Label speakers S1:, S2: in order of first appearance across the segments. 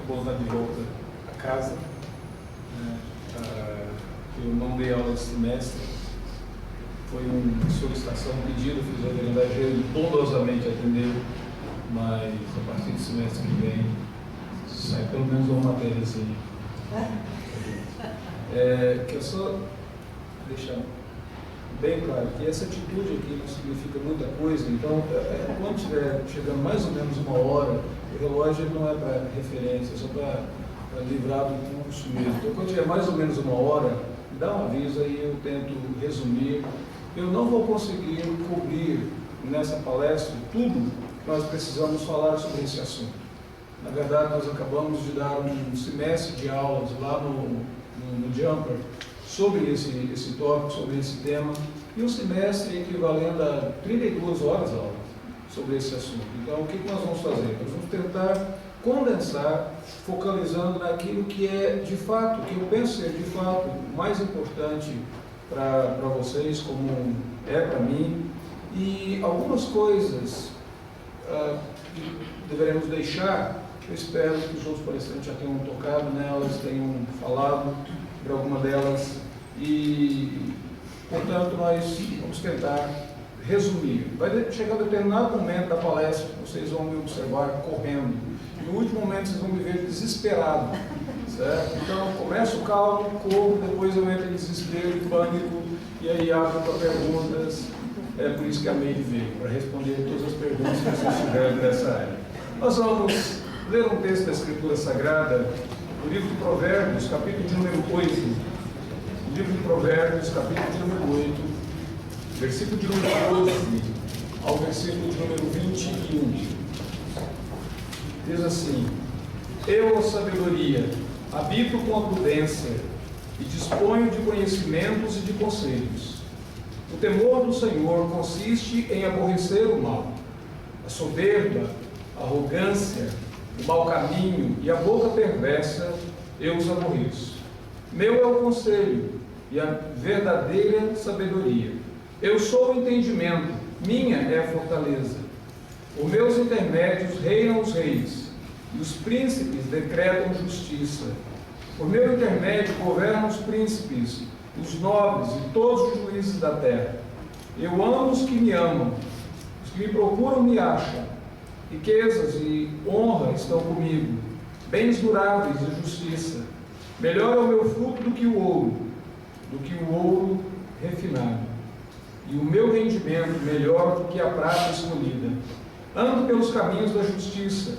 S1: acabou de volta a casa. Eu não dei aula esse semestre, foi uma solicitação, um pedido, fiz a verdade, ele bondosamente atendeu, mas a partir do semestre que vem sai pelo menos uma matéria assim. Que eu só deixar bem claro que essa atitude aqui não significa muita coisa, então quando estiver chegando mais ou menos uma hora, o relógio não é para referência, é só para livrar do curso mesmo. Então quando tiver mais ou menos uma hora, me dá um aviso aí, eu tento resumir. Eu não vou conseguir cobrir nessa palestra tudo que nós precisamos falar sobre esse assunto. Na verdade, nós acabamos de dar um semestre de aulas lá no Jumper sobre esse tópico, sobre esse tema, e um semestre equivalendo a 32 horas de aula sobre esse assunto. Então, o que nós vamos fazer? Nós vamos tentar condensar, focalizando naquilo que é de fato, que eu penso ser de fato mais importante para vocês, como é para mim, e algumas coisas que deveremos deixar. Eu espero que os outros palestrantes já tenham tocado nelas, tenham falado por alguma delas e, portanto, nós vamos tentar resumir. Vai chegar um determinado momento da palestra, vocês vão me observar correndo. E no último momento vocês vão me ver desesperado, certo? Então, começo calmo, corro, depois eu entro em desespero, em pânico, e aí abro para perguntas. É por isso que a Meire veio, para responder todas as perguntas que vocês tiverem nessa área. Nós vamos ler um texto da Escritura Sagrada, o livro de Provérbios, capítulo de número 8. O livro de Provérbios, capítulo de número 8, versículo de número 12 ao versículo de número 21. Diz assim: Eu, a sabedoria, habito com a prudência e disponho de conhecimentos e de conselhos. O temor do Senhor consiste em aborrecer o mal, a soberba, a arrogância, o mau caminho e a boca perversa, eu os aborreço. Meu é o conselho e a verdadeira sabedoria. Eu sou o entendimento, minha é a fortaleza. Por meus intermédios reinam os reis, e os príncipes decretam justiça. Por meu intermédio governam os príncipes, os nobres e todos os juízes da terra. Eu amo os que me amam, os que me procuram me acham. Riquezas e honra estão comigo, bens duráveis e justiça. Melhor é o meu fruto do que o ouro refinado. E o meu rendimento melhor do que a prata escolhida. Ando pelos caminhos da justiça,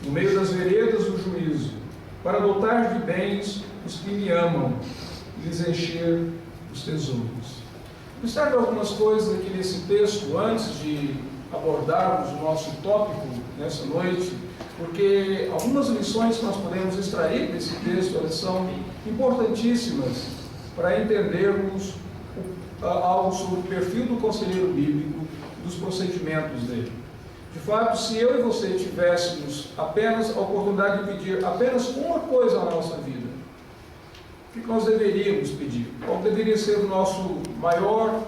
S1: no meio das veredas do juízo, para dotar de bens os que me amam e lhes encher os tesouros. Observe algumas coisas aqui nesse texto, antes de abordarmos o nosso tópico nessa noite, porque algumas lições que nós podemos extrair desse texto, elas são importantíssimas para entendermos algo sobre o perfil do conselheiro bíblico, dos procedimentos dele. De fato, se eu e você tivéssemos apenas a oportunidade de pedir apenas uma coisa na nossa vida, o que nós deveríamos pedir? Qual deveria ser o nosso maior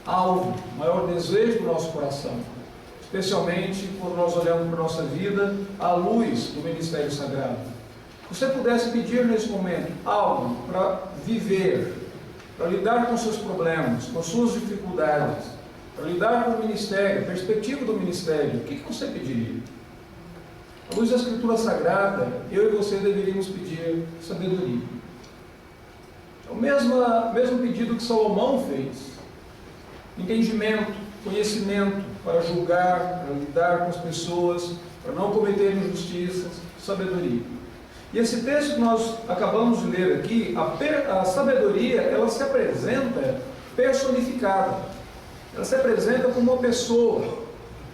S1: alvo, maior desejo do nosso coração? Especialmente quando nós olhamos para a nossa vida à luz do ministério sagrado. Se você pudesse pedir nesse momento algo para viver, para lidar com seus problemas, com suas dificuldades, para lidar com o ministério, a perspectiva do ministério, o que você pediria? À luz da Escritura Sagrada, eu e você deveríamos pedir sabedoria. É o mesmo pedido que Salomão fez. Entendimento, conhecimento para julgar, para lidar com as pessoas, para não cometer injustiças, sabedoria. E esse texto que nós acabamos de ler aqui, a sabedoria, ela se apresenta personificada. Ela se apresenta como uma pessoa.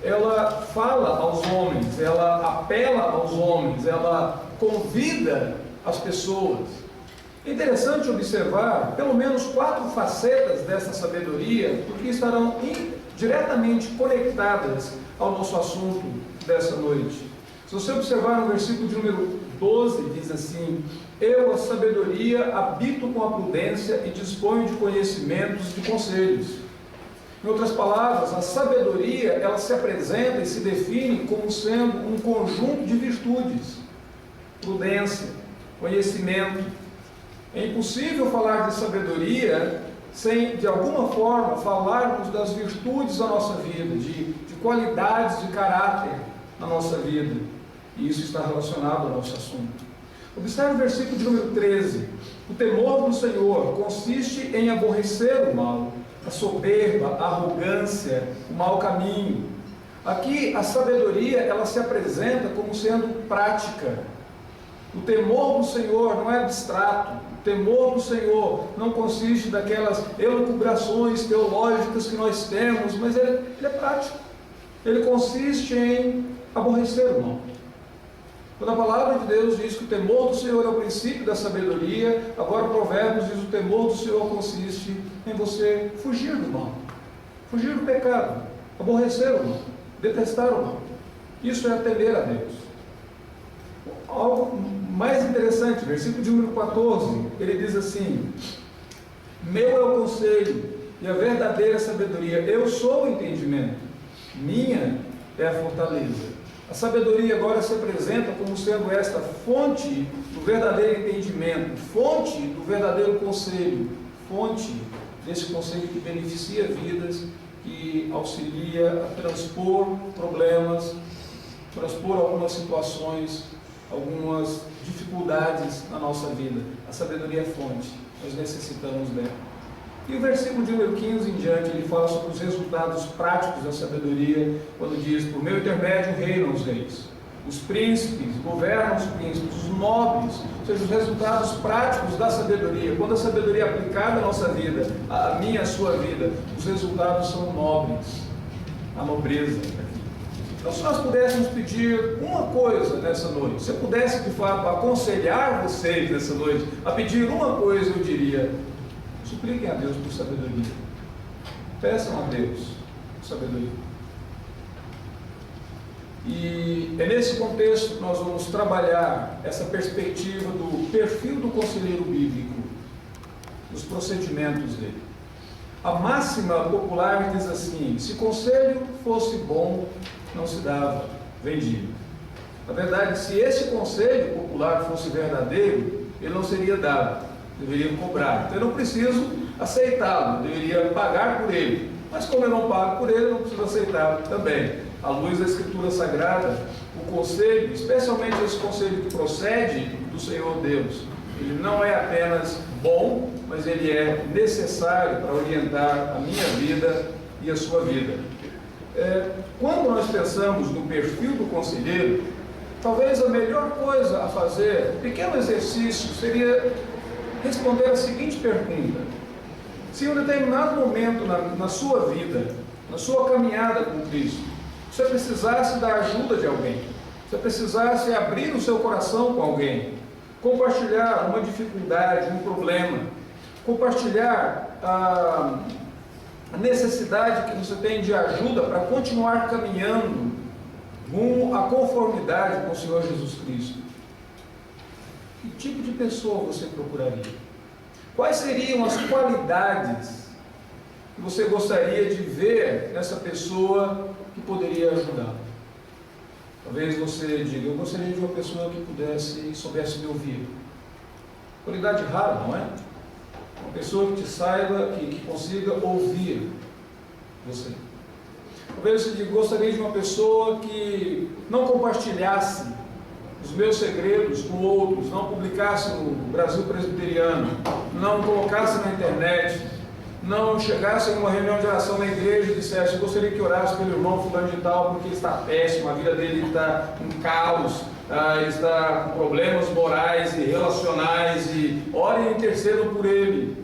S1: Ela fala aos homens, ela apela aos homens, ela convida as pessoas. É interessante observar pelo menos 4 facetas dessa sabedoria, porque estarão diretamente conectadas ao nosso assunto dessa noite. Se você observar no versículo de número 12, diz assim: Eu, a sabedoria, habito com a prudência e disponho de conhecimentos e de conselhos. Em outras palavras, a sabedoria, ela se apresenta e se define como sendo um conjunto de virtudes. prudência, conhecimento. É impossível falar de sabedoria sem, de alguma forma, falarmos das virtudes da nossa vida, de qualidades de caráter na nossa vida. E isso está relacionado ao nosso assunto. Observe o versículo de número 13. O temor do Senhor consiste em aborrecer o mal, a soberba, a arrogância, o mau caminho. Aqui a sabedoria, ela se apresenta como sendo prática. O temor do Senhor não é abstrato. O temor do Senhor não consiste daquelas elucubrações teológicas que nós temos, mas ele é prático. Ele consiste em aborrecer o mal. Quando a palavra de Deus diz que o temor do Senhor é o princípio da sabedoria, agora o Provérbios diz que o temor do Senhor consiste em você fugir do mal, fugir do pecado, aborrecer o mal, detestar o mal. Isso é temer a Deus. Algo mais interessante, versículo de número 14, ele diz assim: meu é o conselho e a verdadeira sabedoria, eu sou o entendimento, minha é a fortaleza. A sabedoria agora se apresenta como sendo esta fonte do verdadeiro entendimento, fonte do verdadeiro conselho, fonte desse conselho que beneficia vidas, que auxilia a transpor problemas, transpor algumas situações, algumas dificuldades na nossa vida. A sabedoria é fonte, nós necessitamos dela. E o versículo de número 15 em diante, ele fala sobre os resultados práticos da sabedoria, quando diz: por meu intermédio reinam os reis, os príncipes governam os príncipes, os nobres, ou seja, os resultados práticos da sabedoria. Quando a sabedoria é aplicada à nossa vida, à minha, à sua vida, os resultados são nobres, a nobreza. Então, se nós pudéssemos pedir uma coisa nessa noite, se eu pudesse de fato aconselhar vocês nessa noite a pedir uma coisa, eu diria: supliquem a Deus por sabedoria. Peçam a Deus por sabedoria. E é nesse contexto que nós vamos trabalhar essa perspectiva do perfil do conselheiro bíblico, dos procedimentos dele. A máxima popular diz assim: se conselho fosse bom, não se dava, vendia. Na verdade, se esse conselho popular fosse verdadeiro, ele não seria dado, deveria cobrar. Então eu não preciso aceitá-lo, eu deveria pagar por ele. Mas como eu não pago por ele, eu não preciso aceitá-lo também. À luz da Escritura Sagrada, o conselho, especialmente esse conselho que procede do Senhor Deus, ele não é apenas bom, mas ele é necessário para orientar a minha vida e a sua vida. Quando nós pensamos no perfil do conselheiro, talvez a melhor coisa a fazer, um pequeno exercício, seria responder a seguinte pergunta: se em um determinado momento na sua vida, na sua caminhada com Cristo, você precisasse da ajuda de alguém, você precisasse abrir o seu coração com alguém, compartilhar uma dificuldade, um problema, compartilhar a necessidade que você tem de ajuda para continuar caminhando rumo à conformidade com o Senhor Jesus Cristo, que tipo de pessoa você procuraria? Quais seriam as qualidades que você gostaria de ver nessa pessoa que poderia ajudá-lo? Talvez você diga: eu gostaria de uma pessoa que soubesse me ouvir. Qualidade rara, não é? Uma pessoa que te saiba, que consiga ouvir você. Talvez você diga: gostaria de uma pessoa que não compartilhasse os meus segredos com outros, não publicasse no Brasil Presbiteriano, não colocasse na internet, não chegasse em uma reunião de oração na igreja e dissesse: eu gostaria que orasse pelo irmão fulano de tal, porque ele está péssimo, a vida dele está em caos, ele está com problemas morais e relacionais, e orem e intercedam por ele.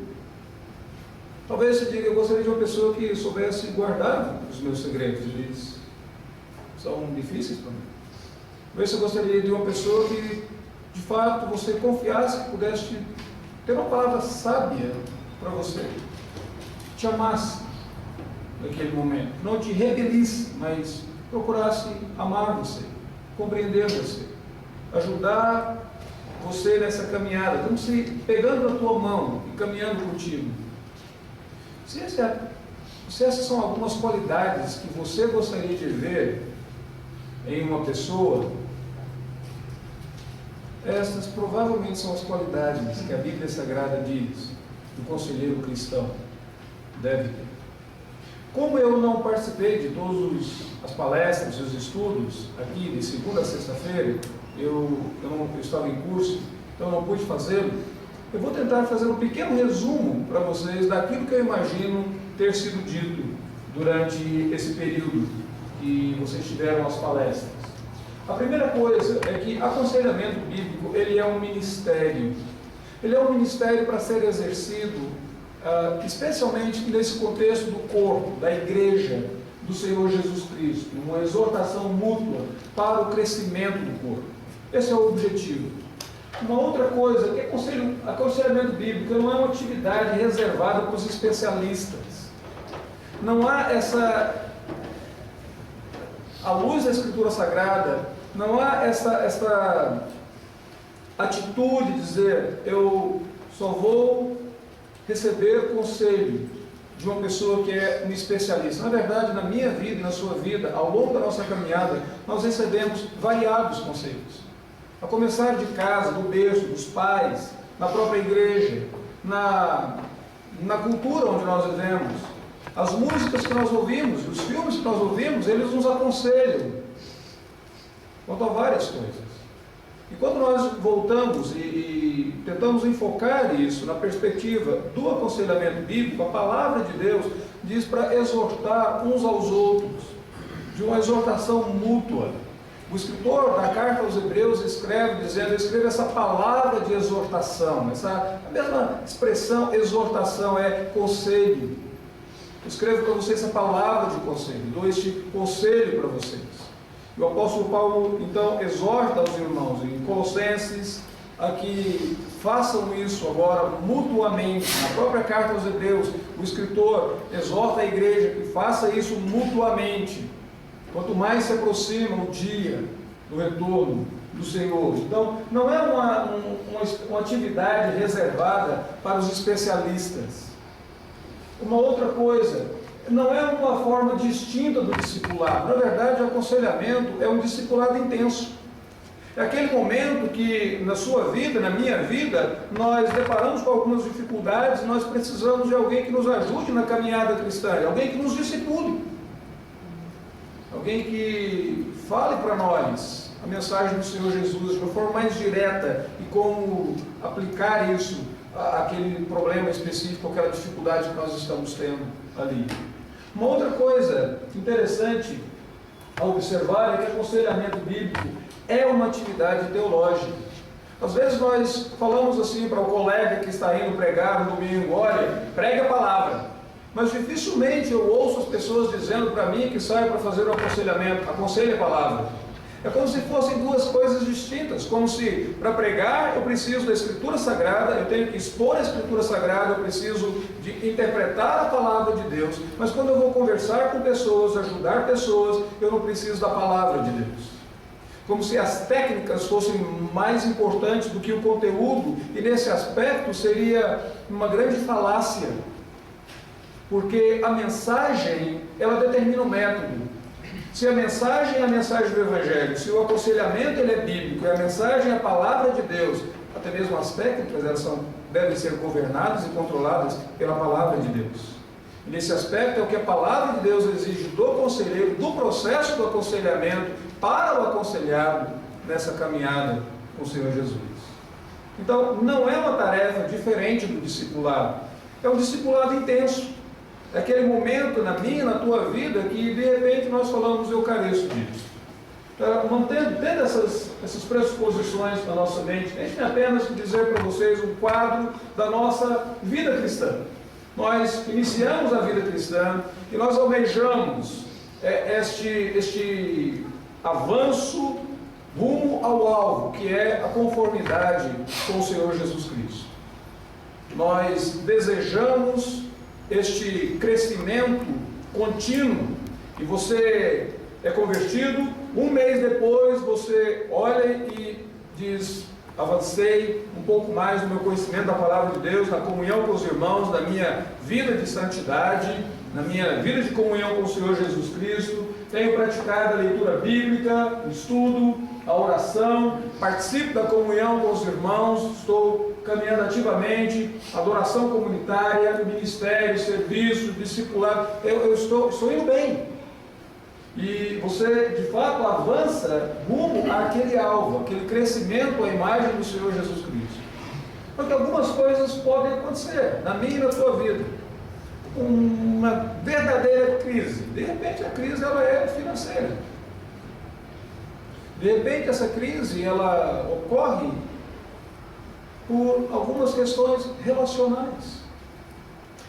S1: Talvez você diga: eu gostaria de uma pessoa que soubesse guardar os meus segredos, eles são difíceis para mim. Talvez você gostaria de uma pessoa que, de fato, você confiasse, que pudesse ter uma palavra sábia para você, te amasse naquele momento, não te repelisse, mas procurasse amar você, compreender você, ajudar você nessa caminhada, como se pegando na tua mão e caminhando contigo. Se essas são algumas qualidades que você gostaria de ver em uma pessoa, Estas provavelmente são as qualidades que a Bíblia Sagrada diz que o conselheiro cristão deve ter. Como eu não participei de todas as palestras e os estudos aqui de segunda a sexta-feira, eu estava em curso, então não pude fazê-lo, eu vou tentar fazer um pequeno resumo para vocês daquilo que eu imagino ter sido dito durante esse período que vocês tiveram as palestras. A primeira coisa é que aconselhamento bíblico, ele é um ministério. Ele é um ministério para ser exercido, especialmente nesse contexto do corpo, da igreja do Senhor Jesus Cristo, uma exortação mútua para o crescimento do corpo. Esse é o objetivo. Uma outra coisa, que aconselhamento bíblico não é uma atividade reservada para os especialistas. Não há à luz da Escritura Sagrada, não há esta atitude de dizer, eu só vou receber conselho de uma pessoa que é um especialista. Na verdade, na minha vida e na sua vida, ao longo da nossa caminhada, nós recebemos variados conselhos. A começar de casa, do berço, dos pais, na própria igreja, na cultura onde nós vivemos. As músicas que nós ouvimos, os filmes que nós ouvimos, eles nos aconselham quanto a várias coisas. E quando nós voltamos e tentamos enfocar isso na perspectiva do aconselhamento bíblico, a palavra de Deus diz para exortar uns aos outros, de uma exortação mútua. O escritor da carta aos Hebreus escreve essa palavra de exortação, a mesma expressão exortação é conselho. Eu escrevo para vocês essa palavra de conselho, dou este conselho para vocês. E o apóstolo Paulo, então, exorta os irmãos em Colossenses a que façam isso agora mutuamente. Na própria carta aos Hebreus, o escritor exorta a igreja que faça isso mutuamente. Quanto mais se aproxima o dia do retorno do Senhor. Então, não é uma atividade reservada para os especialistas. Uma outra coisa, não é uma forma distinta do discipulado. Na verdade, o aconselhamento é um discipulado intenso. É aquele momento que, na sua vida, na minha vida, nós deparamos com algumas dificuldades, nós precisamos de alguém que nos ajude na caminhada cristã, alguém que nos discipule. Alguém que fale para nós a mensagem do Senhor Jesus de uma forma mais direta e como aplicar isso àquele problema específico, aquela dificuldade que nós estamos tendo ali. Uma outra coisa interessante a observar é que aconselhamento bíblico é uma atividade teológica. Às vezes nós falamos assim para o colega que está indo pregar no domingo, olha, pregue a palavra. Mas dificilmente eu ouço as pessoas dizendo para mim que saio para fazer o aconselhamento, aconselhe a palavra. É como se fossem duas coisas distintas, como se para pregar eu preciso da Escritura Sagrada, eu tenho que expor a Escritura Sagrada, eu preciso de interpretar a palavra de Deus, mas quando eu vou conversar com pessoas, ajudar pessoas, eu não preciso da palavra de Deus. Como se as técnicas fossem mais importantes do que o conteúdo, e nesse aspecto seria uma grande falácia. Porque a mensagem, ela determina o método. Se a mensagem é a mensagem do Evangelho, se o aconselhamento ele é bíblico, e a mensagem é a palavra de Deus, até mesmo as técnicas elas devem ser governadas e controladas pela palavra de Deus. E nesse aspecto é o que a palavra de Deus exige do conselheiro, do processo do aconselhamento, para o aconselhado nessa caminhada com o Senhor Jesus. Então, não é uma tarefa diferente do discipulado, é um discipulado intenso. É aquele momento na minha, na tua vida, que de repente nós falamos eucarístico. Tendo essas pressuposições na nossa mente, deixe-me apenas dizer para vocês um quadro da nossa vida cristã. Nós iniciamos a vida cristã e nós almejamos este avanço rumo ao alvo, que é a conformidade com o Senhor Jesus Cristo. Nós desejamos este crescimento contínuo, e você é convertido, um mês depois você olha e diz, avancei um pouco mais no meu conhecimento da palavra de Deus, na comunhão com os irmãos, na minha vida de santidade, na minha vida de comunhão com o Senhor Jesus Cristo, tenho praticado a leitura bíblica, o estudo, a oração, participo da comunhão com os irmãos, estou caminhando ativamente, adoração comunitária, ministério, serviço, discipulado, eu estou indo bem. E você, de fato, avança rumo àquele alvo, aquele crescimento à imagem do Senhor Jesus Cristo. Porque algumas coisas podem acontecer na minha e na tua vida. Uma verdadeira crise. De repente a crise ela é financeira. De repente essa crise ela ocorre por algumas questões relacionais.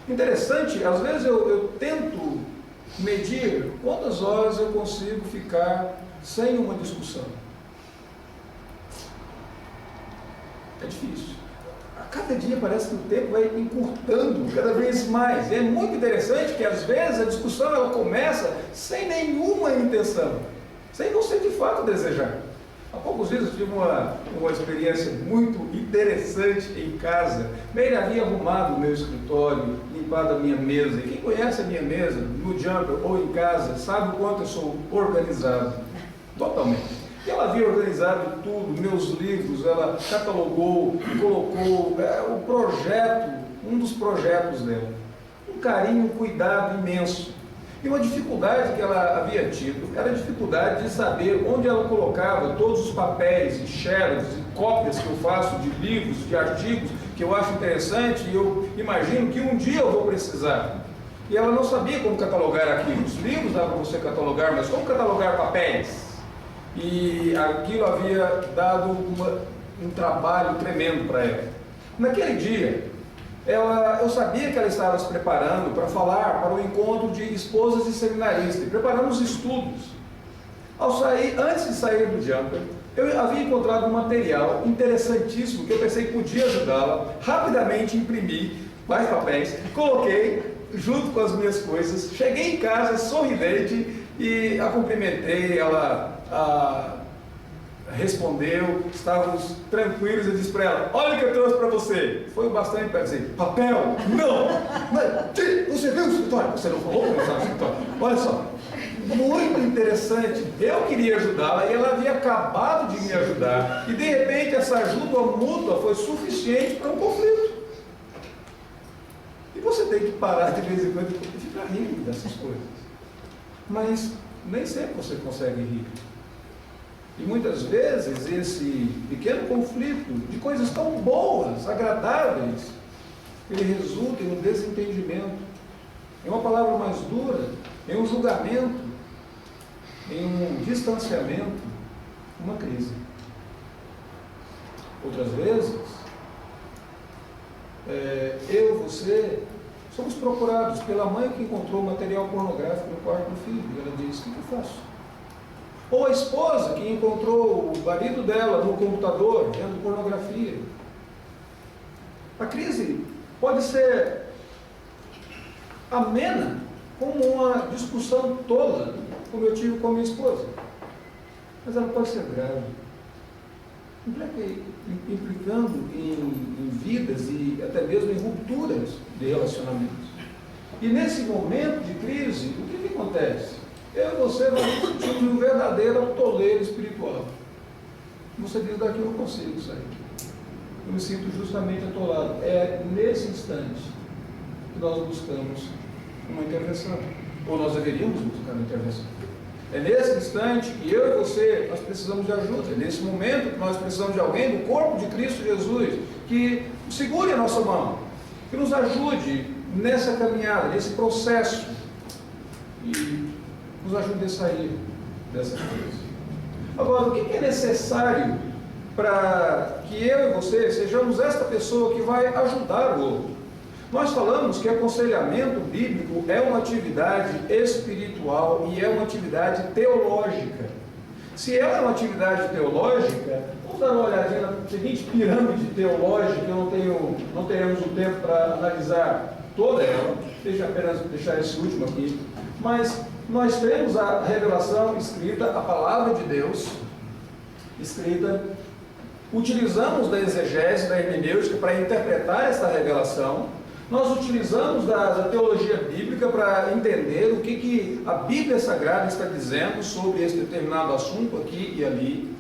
S1: Interessante, às vezes eu tento medir quantas horas eu consigo ficar sem uma discussão. É difícil. A cada dia parece que o tempo vai encurtando cada vez mais. E é muito interessante que às vezes a discussão ela começa sem nenhuma intenção, sem você de fato desejar. Há poucos dias eu tive uma experiência muito interessante em casa. Bem, havia arrumado o meu escritório, limpado a minha mesa. E quem conhece a minha mesa, no Jumper ou em casa, sabe o quanto eu sou organizado. Totalmente. E ela havia organizado tudo, meus livros, ela catalogou, colocou o projeto, um dos projetos dela. Um carinho, um cuidado imenso. E uma dificuldade que ela havia tido era a dificuldade de saber onde ela colocava todos os papéis e xerox e cópias que eu faço de livros, de artigos, que eu acho interessante e eu imagino que um dia eu vou precisar. E ela não sabia como catalogar aquilo. Os livros dá para você catalogar, mas como catalogar papéis? E aquilo havia dado um trabalho tremendo para ela. Naquele dia, eu sabia que ela estava se preparando para falar para o encontro de esposas de seminaristas, preparando os estudos. Antes de sair do Jumper, eu havia encontrado um material interessantíssimo que eu pensei que podia ajudá-la. Rapidamente imprimi mais papéis, coloquei junto com as minhas coisas, cheguei em casa sorridente e a cumprimentei. Ela respondeu, estávamos tranquilos. Eu disse para ela: olha o que eu trouxe para você. Foi bastante para dizer: papel? Não! Mas, você viu o escritório? Você não falou como estava o escritório? Olha só, muito interessante. Eu queria ajudá-la e ela havia acabado de me ajudar. E de repente essa ajuda mútua foi suficiente para um conflito. E você tem que parar de vez em quando e ficar rindo dessas coisas. Mas nem sempre você consegue rir. E muitas vezes esse pequeno conflito de coisas tão boas, agradáveis, ele resulta em um desentendimento, em uma palavra mais dura, em um julgamento, em um distanciamento, uma crise. Outras vezes, eu e você somos procurados pela mãe que encontrou material pornográfico no quarto do filho. E ela diz: o que eu faço? Ou a esposa que encontrou o marido dela no computador vendo pornografia. A crise pode ser amena, como uma discussão tola, como eu tive com a minha esposa. Mas ela pode ser grave, implicando em vidas e até mesmo em rupturas de relacionamentos. E nesse momento de crise, o que acontece? Eu e você vamos sentir um verdadeiro atoleiro espiritual. Você diz: daqui eu não consigo sair. Eu me sinto justamente atolado. É nesse instante que nós buscamos uma intervenção. Ou nós deveríamos buscar uma intervenção. É nesse instante que eu e você, nós precisamos de ajuda. É nesse momento que nós precisamos de alguém do corpo de Cristo Jesus que segure a nossa mão, que nos ajude nessa caminhada, nesse processo e nos ajude a sair dessa crise. Agora, o que é necessário para que eu e você sejamos esta pessoa que vai ajudar o outro? Nós falamos que aconselhamento bíblico é uma atividade espiritual e é uma atividade teológica. Se ela é uma atividade teológica, vamos dar uma olhadinha na seguinte pirâmide teológica. Não teremos o tempo para analisar toda ela, deixa apenas deixar esse último aqui. Mas nós temos a revelação escrita, a palavra de Deus escrita. Utilizamos da exegese, da hermenêutica para interpretar esta revelação. Nós utilizamos da teologia bíblica para entender o que a Bíblia Sagrada está dizendo sobre esse determinado assunto aqui e ali.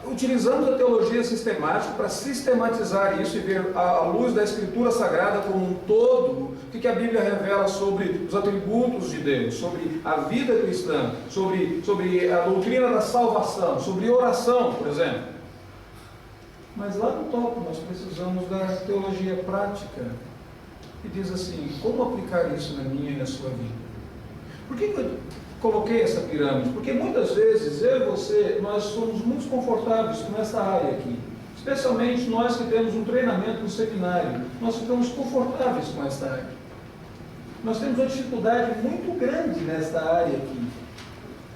S1: Utilizamos a teologia sistemática para sistematizar isso e ver à luz da Escritura Sagrada como um todo, o que a Bíblia revela sobre os atributos de Deus, sobre a vida cristã, sobre a doutrina da salvação, sobre oração, por exemplo. Mas lá no topo nós precisamos da teologia prática, que diz assim, como aplicar isso na minha e na sua vida? Por que eu coloquei essa pirâmide? Porque muitas vezes eu e você, nós somos muito confortáveis com essa área aqui. Especialmente nós que temos um treinamento no seminário, nós ficamos confortáveis com essa área. Nós temos uma dificuldade muito grande nesta área aqui.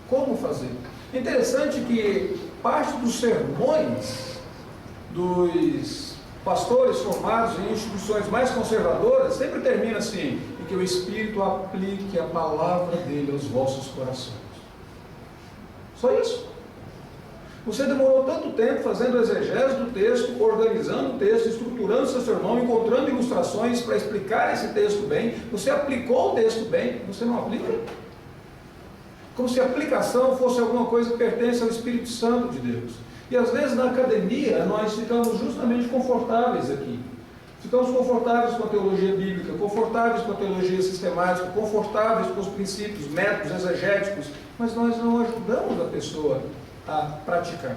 S1: Como fazer? É interessante que parte dos sermões dos pastores formados em instituições mais conservadoras sempre termina assim, e que o Espírito aplique a palavra dele aos vossos corações. Só isso. Você demorou tanto tempo fazendo exegese do texto, organizando o texto, estruturando seu sermão, encontrando ilustrações para explicar esse texto bem, você aplicou o texto bem, você não aplica? Como se a aplicação fosse alguma coisa que pertence ao Espírito Santo de Deus. E às vezes na academia nós ficamos justamente confortáveis aqui. Ficamos confortáveis com a teologia bíblica, confortáveis com a teologia sistemática, confortáveis com os princípios, métodos exegéticos, mas nós não ajudamos a pessoa a praticar.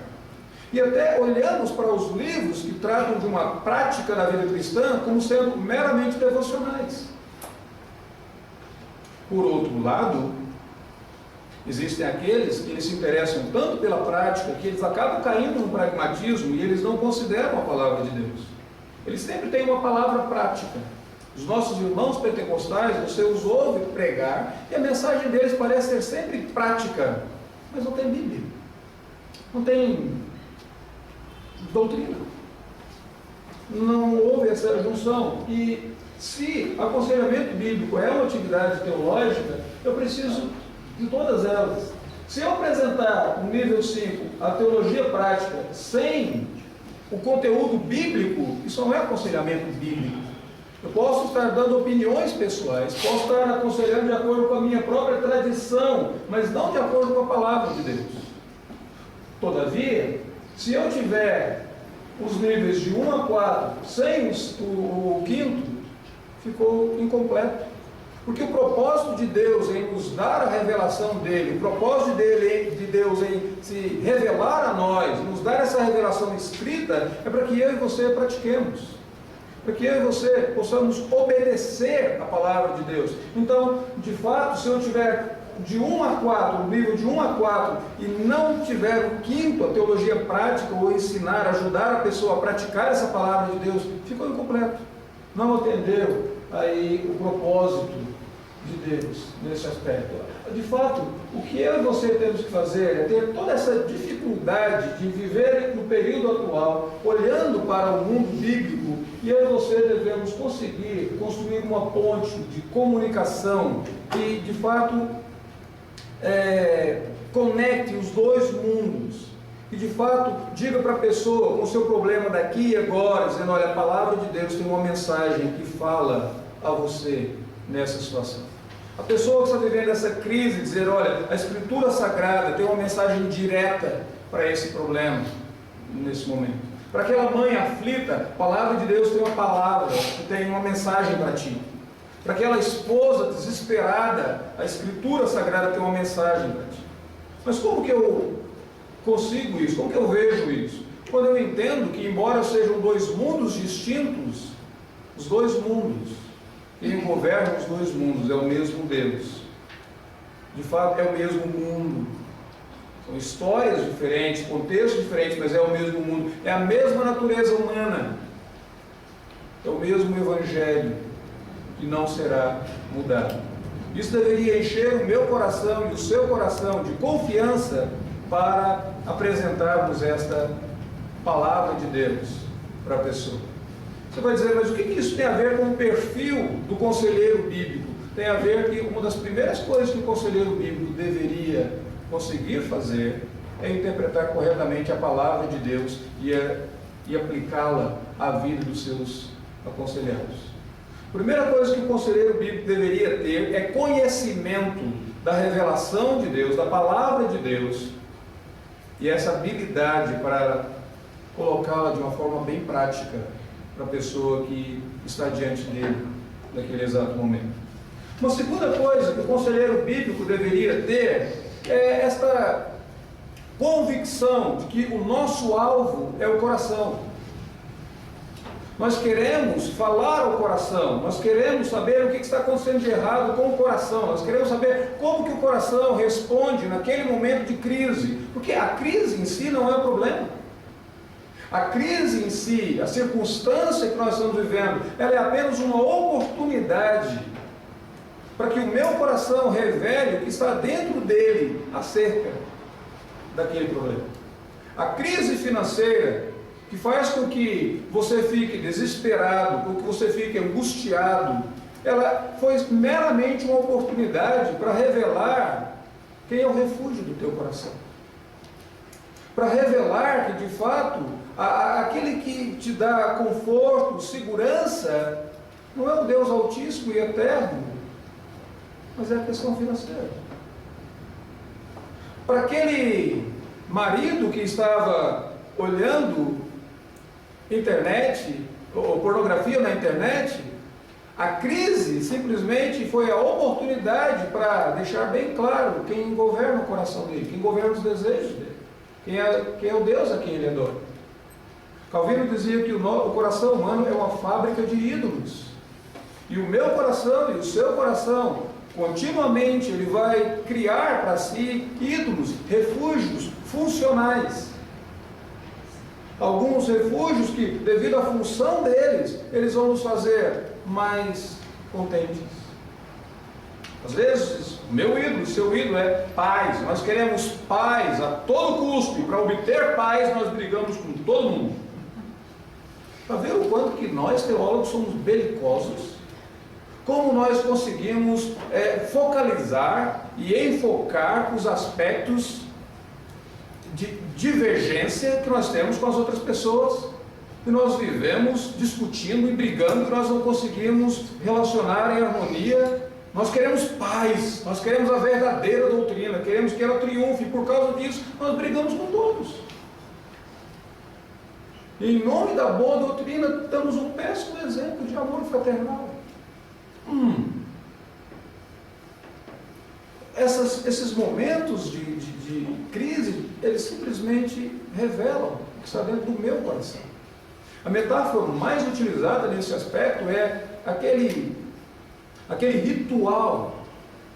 S1: E até olhamos para os livros que tratam de uma prática da vida cristã como sendo meramente devocionais. Por outro lado, existem aqueles que eles se interessam tanto pela prática que eles acabam caindo no pragmatismo e eles não consideram a palavra de Deus. Eles sempre têm uma palavra prática. Os nossos irmãos pentecostais, você os ouve pregar e a mensagem deles parece ser sempre prática, mas não tem Bíblia, não tem doutrina, não houve essa junção. E se aconselhamento bíblico é uma atividade teológica, eu preciso de todas elas. Se eu apresentar no nível 5 a teologia prática sem o conteúdo bíblico, isso não é aconselhamento bíblico. Eu posso estar dando opiniões pessoais, posso estar aconselhando de acordo com a minha própria tradição, mas não de acordo com a palavra de Deus. Todavia, se eu tiver os níveis de 1 a 4 sem o quinto, ficou incompleto. Porque o propósito de Deus em nos dar a revelação dele, o propósito de Deus em se revelar a nós, nos dar essa revelação escrita, é para que eu e você pratiquemos, para que eu e você possamos obedecer a palavra de Deus. Então, de fato, se eu tiver de 1 a 4, o nível de 1 a 4, e não tiver o quinto, a teologia prática, ou ensinar, ajudar a pessoa a praticar essa palavra de Deus, ficou incompleto. Não atendeu aí o propósito de Deus nesse aspecto. De fato, o que eu e você temos que fazer é ter toda essa dificuldade de viver no período atual, olhando para o mundo bíblico, e eu e você devemos conseguir construir uma ponte de comunicação que, de fato, conecte os dois mundos, que de fato diga para a pessoa com o seu problema daqui e agora, dizendo, olha, a palavra de Deus tem uma mensagem que fala a você nessa situação. A pessoa que está vivendo essa crise, dizer, olha, a Escritura Sagrada tem uma mensagem direta para esse problema nesse momento. Para aquela mãe aflita, a palavra de Deus tem uma palavra que tem uma mensagem para ti. Para aquela esposa desesperada, a Escritura Sagrada tem uma mensagem para ti. Mas como que eu consigo isso? Como que eu vejo isso? Quando eu entendo que, embora sejam dois mundos distintos, os dois mundos, quem governa os dois mundos é o mesmo Deus. De fato, é o mesmo mundo. São histórias diferentes, contextos diferentes, mas é o mesmo mundo. É a mesma natureza humana. É o mesmo Evangelho que não será mudado. Isso deveria encher o meu coração e o seu coração de confiança para apresentarmos esta palavra de Deus para a pessoa. Você vai dizer, mas o que isso tem a ver com o perfil do conselheiro bíblico? Tem a ver que uma das primeiras coisas que o conselheiro bíblico deveria conseguir fazer é interpretar corretamente a palavra de Deus e aplicá-la à vida dos seus aconselhados. A primeira coisa que o conselheiro bíblico deveria ter é conhecimento da revelação de Deus, da palavra de Deus, e essa habilidade para colocá-la de uma forma bem prática para a pessoa que está diante dele naquele exato momento. Uma segunda coisa que o conselheiro bíblico deveria ter é esta convicção de que o nosso alvo é o coração. Nós queremos falar ao coração, nós queremos saber o que está acontecendo de errado com o coração, nós queremos saber como que o coração responde naquele momento de crise, porque a crise em si não é o problema. A crise em si, a circunstância que nós estamos vivendo, ela é apenas uma oportunidade para que o meu coração revele o que está dentro dele acerca daquele problema. A crise financeira, que faz com que você fique desesperado, com que você fique angustiado, ela foi meramente uma oportunidade para revelar quem é o refúgio do teu coração. Para revelar que, de fato, aquele que te dá conforto, segurança, não é o Deus Altíssimo e Eterno, mas é a questão financeira. Para aquele marido que estava olhando internet, ou pornografia na internet, a crise simplesmente foi a oportunidade para deixar bem claro quem governa o coração dele, quem governa os desejos dele, quem é o Deus a quem ele adora. Calvino dizia que o coração humano é uma fábrica de ídolos, e o meu coração e o seu coração, continuamente ele vai criar para si ídolos, refúgios funcionais. Alguns refúgios que, devido à função deles, eles vão nos fazer mais contentes. Às vezes, o meu ídolo, o seu ídolo é paz. Nós queremos paz a todo custo, e para obter paz nós brigamos com todo mundo. Para ver o quanto que nós, teólogos, somos belicosos, como nós conseguimos focalizar e enfocar os aspectos de divergência que nós temos com as outras pessoas, e nós vivemos discutindo e brigando, e nós não conseguimos relacionar em harmonia. Nós queremos paz, nós queremos a verdadeira doutrina, queremos que ela triunfe, e por causa disso nós brigamos com todos. E em nome da boa doutrina damos um péssimo exemplo de amor fraternal. Esses momentos de crise, eles simplesmente revelam o que está dentro do meu coração. A metáfora mais utilizada nesse aspecto é aquele ritual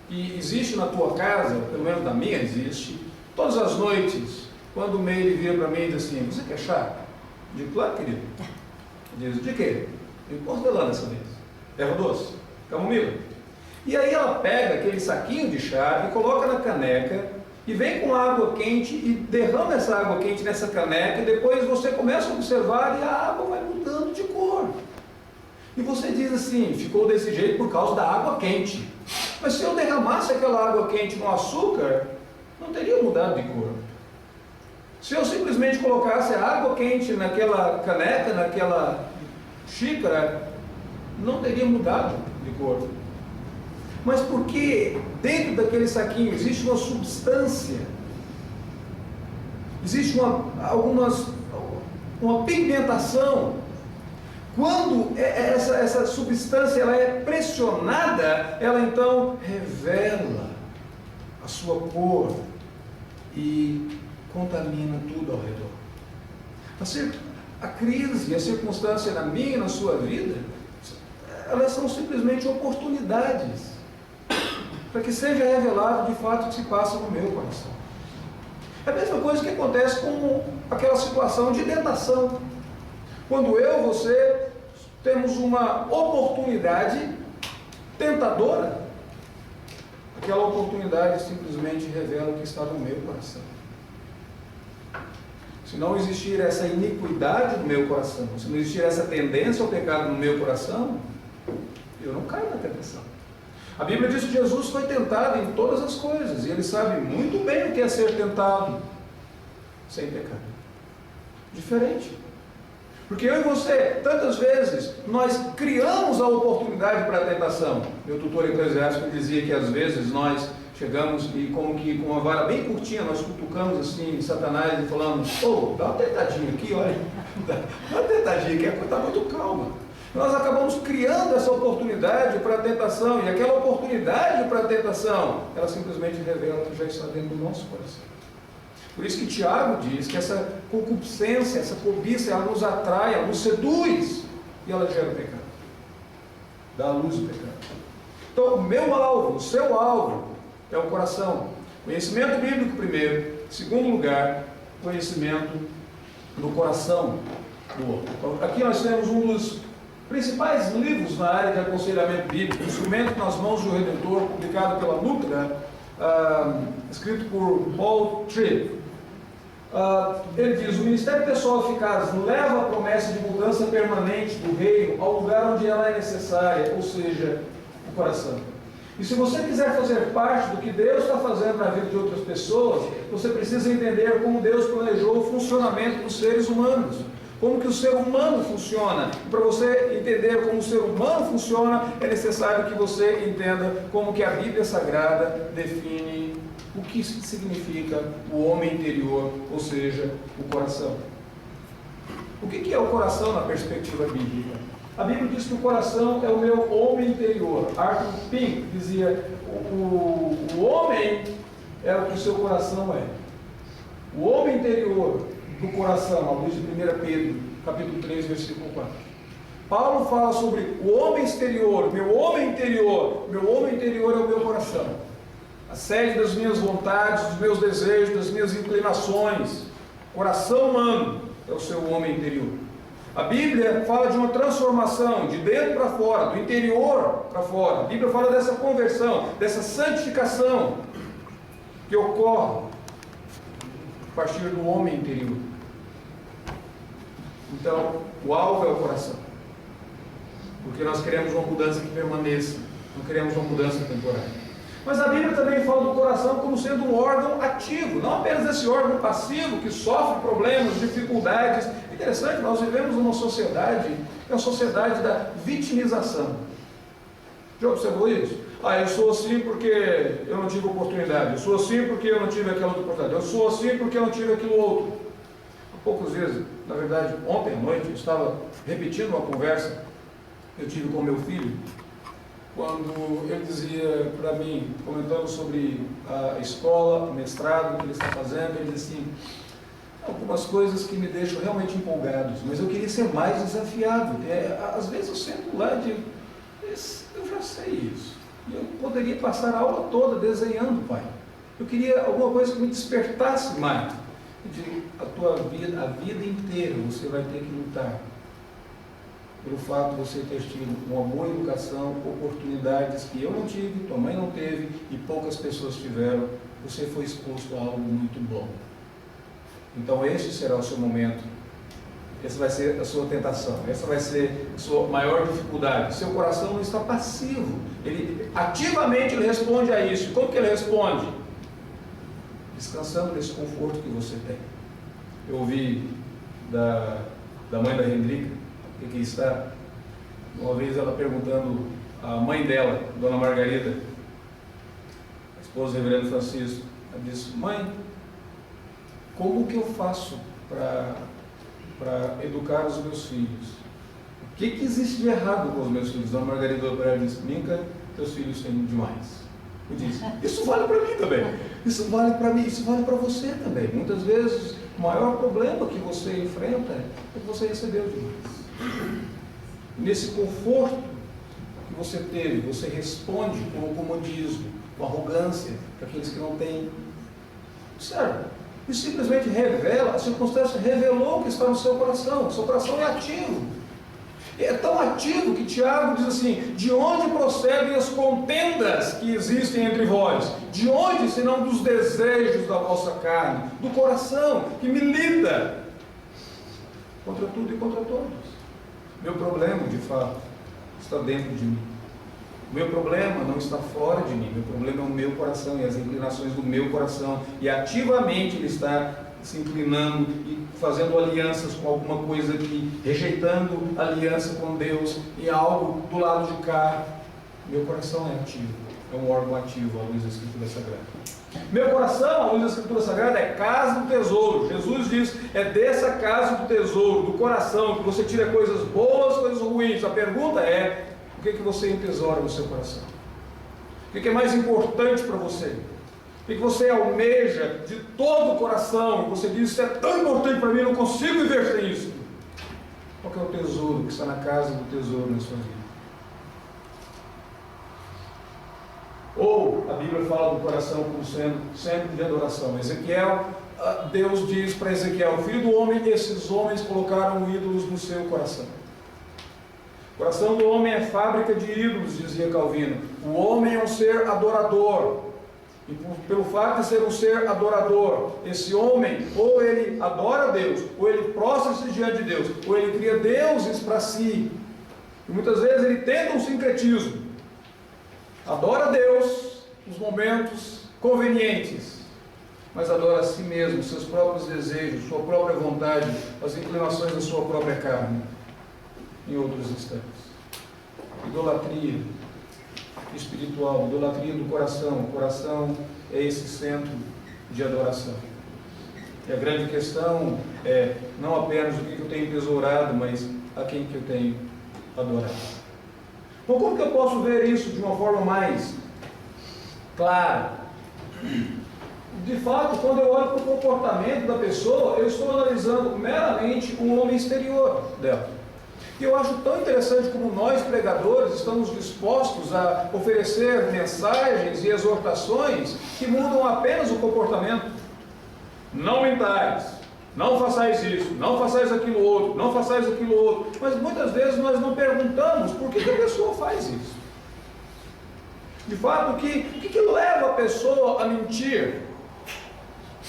S1: que existe na tua casa, pelo menos na minha existe, todas as noites, quando o Meire vira para mim e diz assim: você quer chá? Eu digo: claro, querido. Ele diz: de quê? Eu digo: hortelã dessa vez. Erva doce? Camomila? E aí ela pega aquele saquinho de chá e coloca na caneca, e vem com água quente e derrama essa água quente nessa caneca, e depois você começa a observar e a água vai mudando de cor. E você diz assim: ficou desse jeito por causa da água quente. Mas se eu derramasse aquela água quente no açúcar, não teria mudado de cor. Se eu simplesmente colocasse a água quente naquela caneca, naquela xícara, não teria mudado de cor. Mas porque dentro daquele saquinho existe uma substância, existe uma pigmentação. Quando essa substância ela é pressionada, ela então revela a sua cor e contamina tudo ao redor. A crise, a circunstância na minha e na sua vida, elas são simplesmente oportunidades para que seja revelado de fato o que se passa no meu coração. É a mesma coisa que acontece com aquela situação de tentação. Quando eu e você temos uma oportunidade tentadora, aquela oportunidade simplesmente revela o que está no meu coração. Se não existir essa iniquidade no meu coração, se não existir essa tendência ao pecado no meu coração, eu não caio na tentação. A Bíblia diz que Jesus foi tentado em todas as coisas, e ele sabe muito bem o que é ser tentado sem pecado. Diferente. Porque eu e você, tantas vezes, nós criamos a oportunidade para a tentação. Meu tutor eclesiástico dizia que às vezes nós chegamos e como que com uma vara bem curtinha, nós cutucamos assim Satanás e falamos, dá uma tentadinha aqui, olha, dá uma tentadinha aqui, a coisa está muito calma. Nós acabamos criando essa oportunidade para a tentação, e aquela oportunidade para a tentação, ela simplesmente revela que já está dentro do nosso coração. Por isso que Tiago diz que essa concupiscência, essa cobiça, ela nos atrai, ela nos seduz, e ela gera o pecado. Dá à luz o pecado. Então, o meu alvo, o seu alvo, é o coração. Conhecimento bíblico primeiro. Segundo lugar, conhecimento do coração do outro. Então, aqui nós temos um dos principais livros na área de aconselhamento bíblico, Instrumento nas Mãos do Redentor, publicado pela Lutra, escrito por Paul Tripp. Ele diz: o ministério pessoal eficaz leva a promessa de mudança permanente do reino ao lugar onde ela é necessária, ou seja, o coração. E se você quiser fazer parte do que Deus está fazendo na vida de outras pessoas, você precisa entender como Deus planejou o funcionamento dos seres humanos, como que o ser humano funciona. E para você entender como o ser humano funciona, é necessário que você entenda como que a Bíblia Sagrada define o que significa o homem interior, ou seja, o coração. O que é o coração na perspectiva bíblica? A Bíblia diz que o coração é o meu homem interior. Arthur Pink dizia: o homem é o que o seu coração é. O homem interior do coração, à luz de 1 Pedro, capítulo 3, versículo 4. Paulo fala sobre o homem exterior, meu homem interior. Meu homem interior é o meu coração. A sede das minhas vontades, dos meus desejos, das minhas inclinações. Coração humano é o seu homem interior. A Bíblia fala de uma transformação de dentro para fora, do interior para fora. A Bíblia fala dessa conversão, dessa santificação que ocorre a partir do homem interior. Então, o alvo é o coração. Porque nós queremos uma mudança que permaneça, não queremos uma mudança temporária. Mas a Bíblia também fala do coração como sendo um órgão ativo, não apenas esse órgão passivo que sofre problemas, dificuldades. Interessante, nós vivemos numa sociedade, que é a sociedade da vitimização. Já observou isso? Eu sou assim porque eu não tive oportunidade, eu sou assim porque eu não tive aquela outra oportunidade, eu sou assim porque eu não tive aquilo outro. Há poucos dias, na verdade, ontem à noite, eu estava repetindo uma conversa que eu tive com meu filho, quando ele dizia para mim, comentando sobre a escola, o mestrado que ele está fazendo, ele disse assim: algumas coisas que me deixam realmente empolgados, mas eu queria ser mais desafiado. Às vezes eu sento lá e digo: eu já sei isso, e eu poderia passar a aula toda desenhando, pai. Eu queria alguma coisa que me despertasse mais. Eu digo: a vida inteira você vai ter que lutar pelo fato de você ter tido uma boa educação, oportunidades que eu não tive, tua mãe não teve e poucas pessoas tiveram. Você foi exposto a algo muito bom. Então esse será o seu momento, essa vai ser a sua tentação, essa vai ser a sua maior dificuldade. Seu coração não está passivo, ele ativamente ele responde a isso. Como que ele responde? Descansando nesse conforto que você tem. Eu ouvi da mãe da Hendrika, que aqui está, uma vez ela perguntando à mãe dela, Dona Margarida, a esposa do reverendo Francisco, ela disse: mãe, como que eu faço para educar os meus filhos? O que existe de errado com os meus filhos? Dona Margarida disse: Minca, teus filhos têm demais. Eu disse: isso vale para mim também, isso vale para mim, isso vale para você também. Muitas vezes o maior problema que você enfrenta é que você recebeu demais. Nesse conforto que você teve, você responde com o comodismo, com arrogância para aqueles que não têm. Observe, isso simplesmente revela, a circunstância revelou o que está no seu coração. O seu coração é ativo. É tão ativo que Tiago diz assim: de onde procedem as contendas que existem entre vós? De onde, senão dos desejos da vossa carne, do coração que milita contra tudo e contra todos. Meu problema, de fato, está dentro de mim. O meu problema não está fora de mim. Meu problema é o meu coração e as inclinações do meu coração. E ativamente ele está se inclinando e fazendo alianças com alguma coisa aqui, rejeitando aliança com Deus em algo do lado de cá, meu coração é ativo, é um órgão ativo à luz da Escritura Sagrada. Meu coração, à luz da Escritura Sagrada, é casa do tesouro. Jesus diz, é dessa casa do tesouro, do coração, que você tira coisas boas, coisas ruins. A pergunta é, o que você entesoura no seu coração? O que é mais importante para você? O que você almeja de todo o coração? E você diz, isso é tão importante para mim, eu não consigo viver sem isso. Qual é o tesouro que está na casa do tesouro na sua vida? Ou a Bíblia fala do coração como sendo sempre de adoração. Ezequiel, Deus diz para Ezequiel, filho do homem, esses homens colocaram ídolos no seu coração. O coração do homem é fábrica de ídolos, dizia Calvino. O homem é um ser adorador. E pelo fato de ser um ser adorador, esse homem, ou ele adora a Deus, ou ele prostra-se diante de Deus, ou ele cria deuses para si. E muitas vezes ele tenta um sincretismo. Adora a Deus nos momentos convenientes, mas adora a si mesmo, seus próprios desejos, sua própria vontade, as inclinações da sua própria carne, em outros instantes. Idolatria espiritual, idolatria do coração. O coração é esse centro de adoração. E a grande questão é não apenas o que eu tenho tesourado, mas a quem que eu tenho adorado. Bom, como que eu posso ver isso de uma forma mais clara? De fato, quando eu olho para o comportamento da pessoa, eu estou analisando meramente o homem exterior dela. E eu acho tão interessante como nós, pregadores, estamos dispostos a oferecer mensagens e exortações que mudam apenas o comportamento. Não mentais, não façais isso, não façais aquilo outro, não façais aquilo outro. Mas muitas vezes nós não perguntamos por que a pessoa faz isso. De fato, o que leva a pessoa a mentir?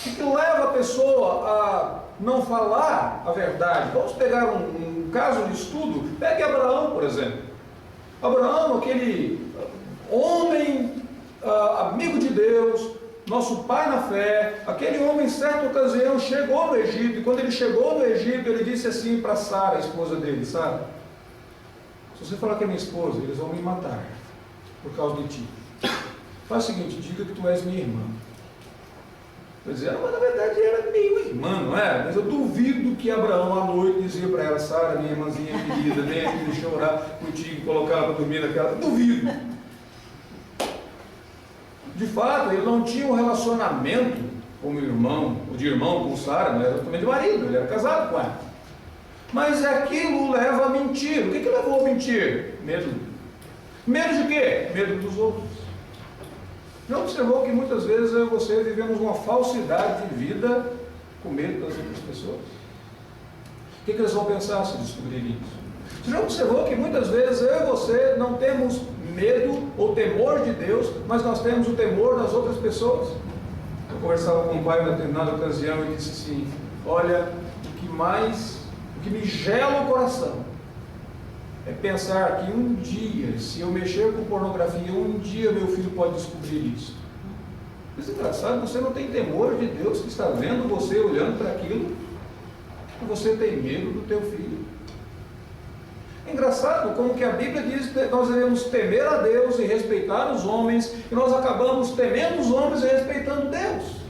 S1: O que leva a pessoa a não falar a verdade? Vamos pegar um caso de estudo. Pegue Abraão, por exemplo. Abraão, aquele homem amigo de Deus, nosso pai na fé, aquele homem em certa ocasião chegou no Egito, e quando ele chegou no Egito, ele disse assim para Sara, a esposa dele, Sara, se você falar que é minha esposa, eles vão me matar por causa de ti. Faz o seguinte, diga que tu és minha irmã. Eu dizia, mas na verdade era meio irmã, não é? Mas eu duvido que Abraão à noite dizia para ela, Sara, minha irmãzinha querida, vem aqui, deixa eu orar contigo, colocar ela para dormir naquela. Eu duvido. De fato, ele não tinha um relacionamento como irmão, ou de irmão com Sara, não era também de marido, ele era casado com ela. Mas aquilo leva a mentir. O que levou a mentir? Medo. Medo de quê? Medo dos outros. Já observou que muitas vezes eu e você vivemos uma falsidade de vida com medo das outras pessoas? O que eles vão pensar se descobrirem isso? Você já observou que muitas vezes eu e você não temos medo ou temor de Deus, mas nós temos o temor das outras pessoas? Eu conversava com um pai em determinada ocasião e disse assim, olha, o que me gela o coração é pensar que um dia, se eu mexer com pornografia, um dia meu filho pode descobrir isso. Mas é engraçado, você não tem temor de Deus que está vendo você, olhando para aquilo, e você tem medo do teu filho. É engraçado como que a Bíblia diz que nós devemos temer a Deus e respeitar os homens, e nós acabamos temendo os homens e respeitando Deus.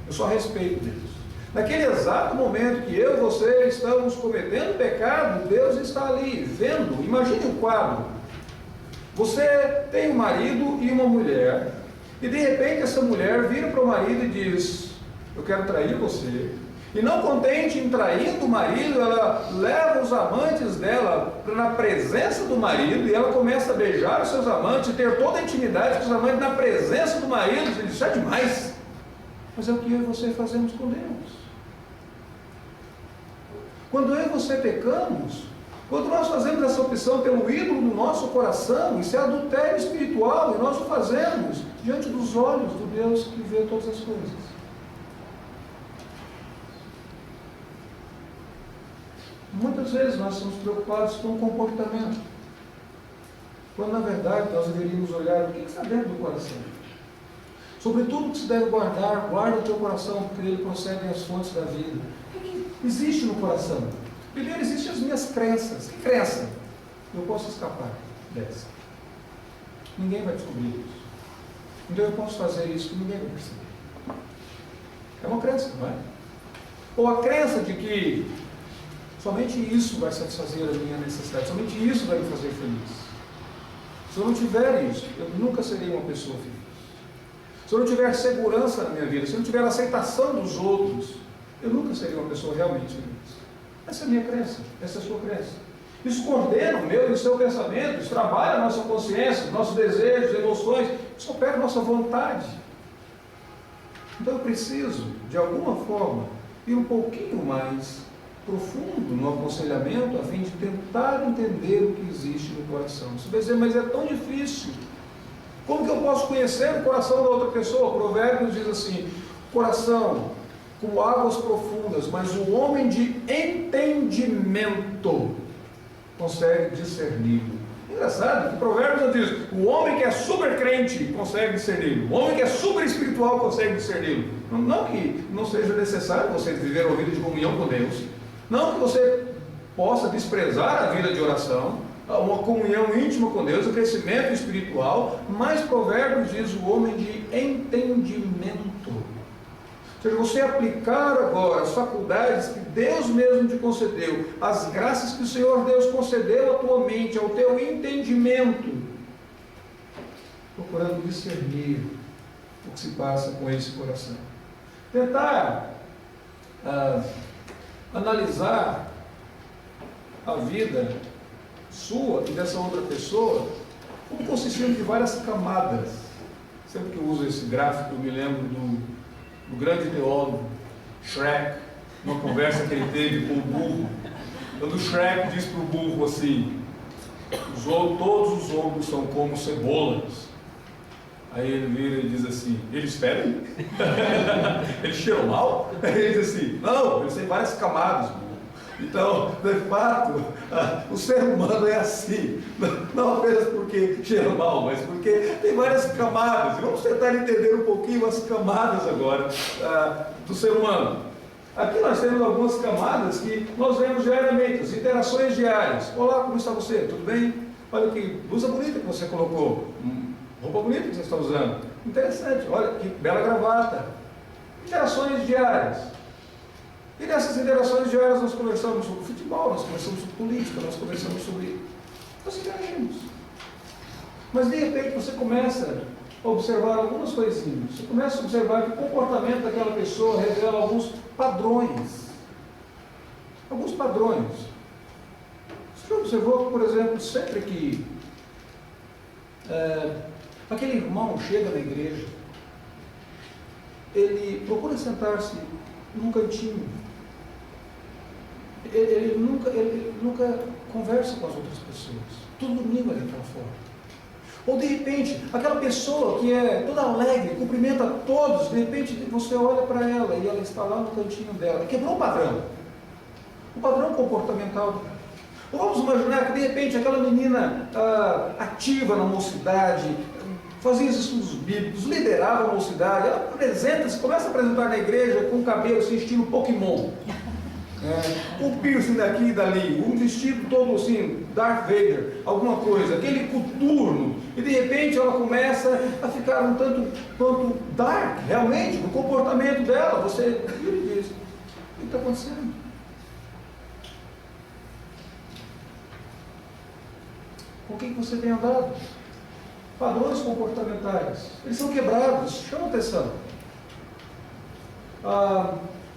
S1: Eu só respeito Deus. Naquele exato momento que eu e você estamos cometendo pecado, Deus está ali vendo. Imagine um quadro. Você tem um marido e uma mulher, e de repente essa mulher vira para o marido e diz, eu quero trair você. E não contente em traindo o marido, ela leva os amantes dela na presença do marido, e ela começa a beijar os seus amantes, e ter toda a intimidade com os amantes na presença do marido. E isso é demais. Mas é o que eu e você fazemos com Deus. Quando eu e você pecamos, quando nós fazemos essa opção pelo ídolo no nosso coração, isso é adultério espiritual, e nós o fazemos diante dos olhos do Deus que vê todas as coisas. Muitas vezes nós estamos preocupados com o comportamento, quando na verdade nós deveríamos olhar o que está dentro do coração. Sobre tudo que se deve guardar, guarda o teu coração, porque dele procedem as fontes da vida. O que existe no coração? Primeiro, existem as minhas crenças. Que crença? Eu posso escapar dessa. Ninguém vai descobrir isso. Então eu posso fazer isso que ninguém vai perceber. É uma crença, não é? Ou a crença de que somente isso vai satisfazer a minha necessidade, somente isso vai me fazer feliz. Se eu não tiver isso, eu nunca serei uma pessoa feliz. Se eu não tiver segurança na minha vida, se eu não tiver aceitação dos outros, eu nunca serei uma pessoa realmente feliz. Essa é a minha crença, essa é a sua crença. Isso coordena o meu e o seu pensamento, isso trabalha a nossa consciência, nossos desejos, emoções, isso opera a nossa vontade. Então eu preciso, de alguma forma, ir um pouquinho mais profundo no aconselhamento, a fim de tentar entender o que existe no coração. Você vai dizer, mas é tão difícil. Como que eu posso conhecer o coração da outra pessoa? Provérbios diz assim, coração como águas profundas, mas o homem de entendimento consegue discerni-lo. Engraçado que Provérbios diz, o homem que é super crente consegue discerni-lo, o homem que é super espiritual consegue discerni-lo. Não que não seja necessário você viver uma vida de comunhão com Deus, não que você possa desprezar a vida de oração, uma comunhão íntima com Deus, o crescimento espiritual, mas Provérbios diz o homem de entendimento. Ou seja, você aplicar agora as faculdades que Deus mesmo te concedeu, as graças que o Senhor Deus concedeu à tua mente, ao teu entendimento, procurando discernir o que se passa com esse coração. Tentar analisar a vida sua e dessa outra pessoa como consistindo de várias camadas. Sempre que eu uso esse gráfico, eu me lembro do grande teólogo Shrek, numa conversa que ele teve com o burro, quando o Shrek diz para o burro assim, todos os ombros são como cebolas. Aí ele vira e diz assim, eles fedem? Eles cheiram mal? Ele diz assim, não, eles têm várias camadas, burro. Então, de fato, o ser humano é assim, não apenas porque cheira mal, mas porque tem várias camadas. E vamos tentar entender um pouquinho as camadas agora do ser humano. Aqui nós temos algumas camadas que nós vemos diariamente, as interações diárias. Olá, como está você? Tudo bem? Olha que blusa bonita que você colocou, roupa bonita que você está usando. Interessante, olha que bela gravata. Interações diárias. E nessas interações diárias nós conversamos sobre futebol, nós conversamos sobre política, nós conversamos sobre... Nós interagimos. Mas de repente você começa a observar algumas coisinhas. Você começa a observar que o comportamento daquela pessoa revela alguns padrões. Alguns padrões. Você já observou que, por exemplo, sempre que aquele irmão chega na igreja, ele procura sentar-se num cantinho. Ele nunca conversa com as outras pessoas. Todo domingo ele está fora. Ou de repente, aquela pessoa que é toda alegre, cumprimenta todos, de repente você olha para ela e ela está lá no cantinho dela. Quebrou o padrão comportamental dela. Ou vamos imaginar que de repente aquela menina ativa na mocidade, fazia os estudos bíblicos, liderava a mocidade, ela começa a apresentar na igreja com o cabelo assim, estilo Pokémon. Um piercing daqui e dali, um vestido todo assim, Darth Vader, alguma coisa, aquele coturno, e de repente ela começa a ficar um tanto quanto dark, realmente, no comportamento dela. Você diz, o que está acontecendo? Com quem você tem andado? Padrões comportamentais, eles são quebrados, chama atenção.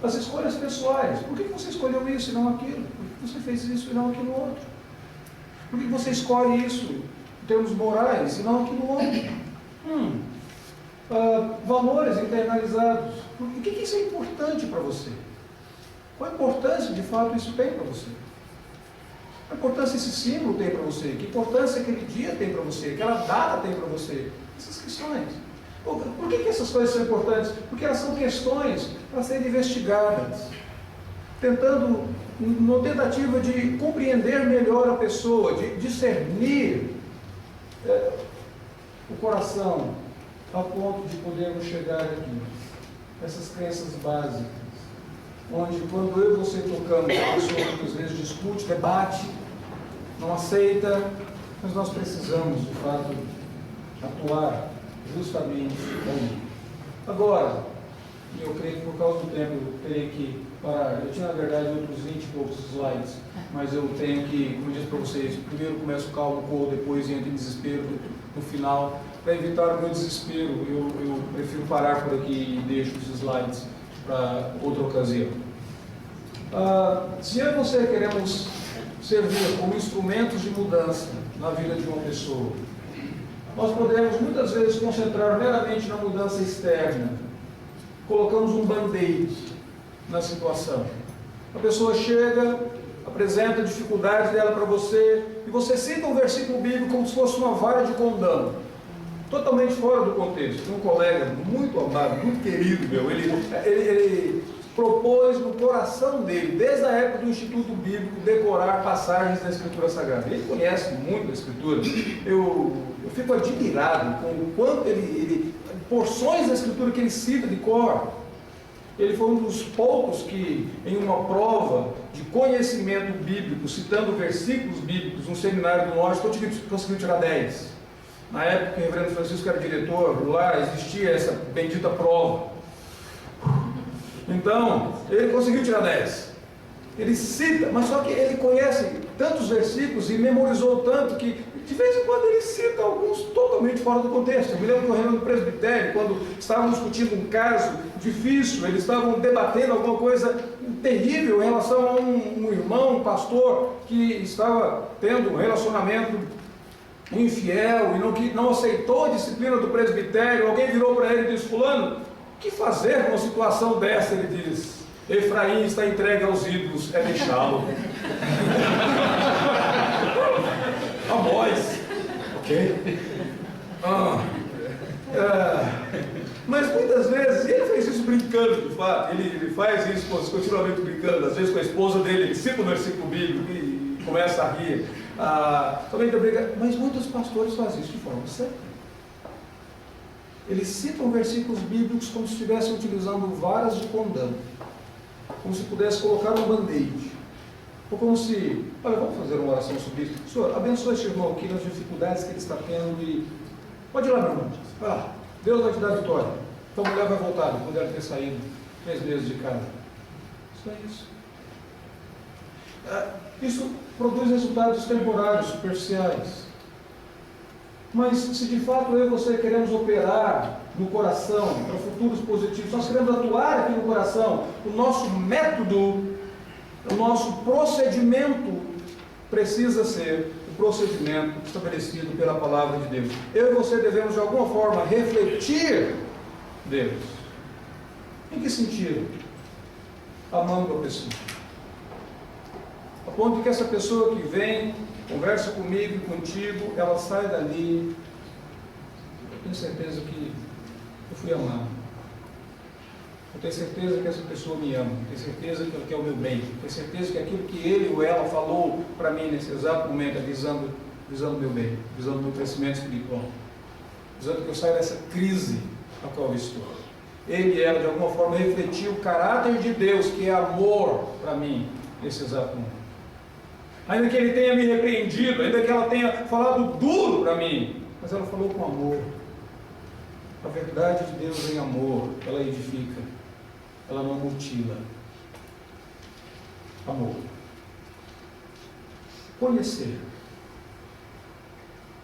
S1: As escolhas pessoais, por que você escolheu isso e não aquilo? Por que você fez isso e não aquilo outro? Por que você escolhe isso em termos morais e não aquilo outro? Valores internalizados, por que isso é importante para você? Qual a importância de fato isso tem para você? Qual a importância esse símbolo tem para você? Que importância aquele dia tem para você? Aquela data tem para você? Essas questões. Por que essas coisas são importantes? Porque elas são questões para serem investigadas, tentando, na tentativa de compreender melhor a pessoa, de discernir o coração a ponto de podermos chegar aqui. Essas crenças básicas, onde quando eu e você tocamos, a pessoa muitas vezes discute, debate, não aceita, mas nós precisamos, de fato, atuar justamente aí. Agora, eu creio que por causa do tempo eu terei que parar. Eu tinha, na verdade, outros 20 e poucos slides, mas eu tenho que, como eu disse para vocês, primeiro começo calmo, corro, depois entro em desespero no final. Para evitar o meu desespero, eu prefiro parar por aqui e deixo os slides para outra ocasião. Se eu e você queremos servir como instrumentos de mudança na vida de uma pessoa, nós podemos muitas vezes concentrar meramente na mudança externa. Colocamos um band-aid na situação. A pessoa chega, apresenta a dificuldade dela para você, e você cita um versículo bíblico como se fosse uma vara de condão, totalmente fora do contexto. Tem um colega muito amado, muito querido meu, ele propôs no coração dele, desde a época do Instituto Bíblico, decorar passagens da Escritura Sagrada. Ele conhece muito a Escritura. Eu fico admirado com o quanto porções da Escritura que ele cita de cor. Ele foi um dos poucos que, em uma prova de conhecimento bíblico, citando versículos bíblicos no Seminário do Norte, conseguiu tirar 10. Na época que o reverendo Francisco era diretor, lá existia essa bendita prova. Então, ele conseguiu tirar 10. Ele cita, mas só que ele conhece tantos versículos e memorizou tanto que, de vez em quando, ele cita alguns totalmente fora do contexto. Eu me lembro do reino do presbitério, quando estavam discutindo um caso difícil, eles estavam debatendo alguma coisa terrível em relação a um irmão, um pastor, que estava tendo um relacionamento infiel e que não aceitou a disciplina do presbitério. Alguém virou para ele e disse: fulano, o que fazer numa situação dessa? Ele diz: Efraim está entregue aos ídolos, é deixá-lo. Amós. Ok? Mas muitas vezes, e ele fez isso brincando, de fato, ele faz isso continuamente brincando, às vezes com a esposa dele, ele cita um versículo bíblico e começa a rir. Também está brincando, mas muitos pastores fazem isso de forma séria. Eles citam versículos bíblicos como se estivessem utilizando varas de condão, como se pudesse colocar um band-aid, ou como se, olha, vamos fazer uma oração sobre isso. Senhor, abençoe esse irmão aqui nas dificuldades que ele está tendo e pode ir lá, meu irmão, vai lá, Deus vai te dar vitória. Então a mulher vai voltar, depois deve ter saído 3 meses de casa. Isso é isso. Isso produz resultados temporários, superficiais. Mas se de fato eu e você queremos operar no coração para futuros positivos, nós queremos atuar aqui no coração, o nosso método, o nosso procedimento precisa ser o procedimento estabelecido pela palavra de Deus. Eu e você devemos de alguma forma refletir Deus. Em que sentido? Amando a pessoa. A ponto de que essa pessoa que vem, conversa comigo e contigo, ela sai dali, eu tenho certeza que eu fui amado. Eu tenho certeza que essa pessoa me ama. Eu tenho certeza que ela quer o meu bem. Eu tenho certeza que aquilo que ele ou ela falou para mim nesse exato momento é visando o meu bem, visando o meu crescimento espiritual, visando que eu saia dessa crise na qual eu estou. Ele e ela, de alguma forma, refletiu o caráter de Deus, que é amor para mim, nesse exato momento. Ainda que ele tenha me repreendido, ainda que ela tenha falado duro para mim, mas ela falou com amor. A verdade de Deus em amor, ela edifica, ela não mutila. Amor. Conhecer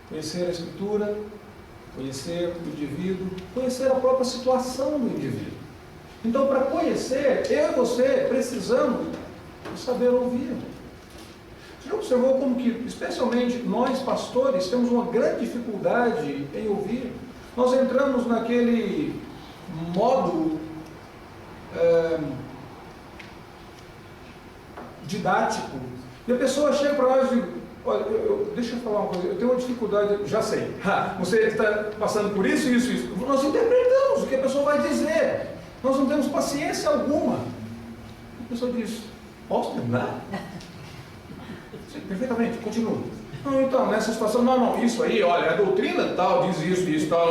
S1: a Escritura, conhecer o indivíduo, conhecer a própria situação do indivíduo. Então, para conhecer, eu e você precisamos saber ouvir. Você já observou como que, especialmente nós pastores, temos uma grande dificuldade em ouvir? Nós entramos naquele modo didático, e a pessoa chega para nós e diz: olha, deixa eu falar uma coisa, eu tenho uma dificuldade, já sei, você está passando por isso, isso, isso. Nós interpretamos o que a pessoa vai dizer, nós não temos paciência alguma. A pessoa diz: posso terminar? Sim, perfeitamente, continua. Não, então, nessa situação, não, isso aí, olha, a doutrina tal diz isso, tal.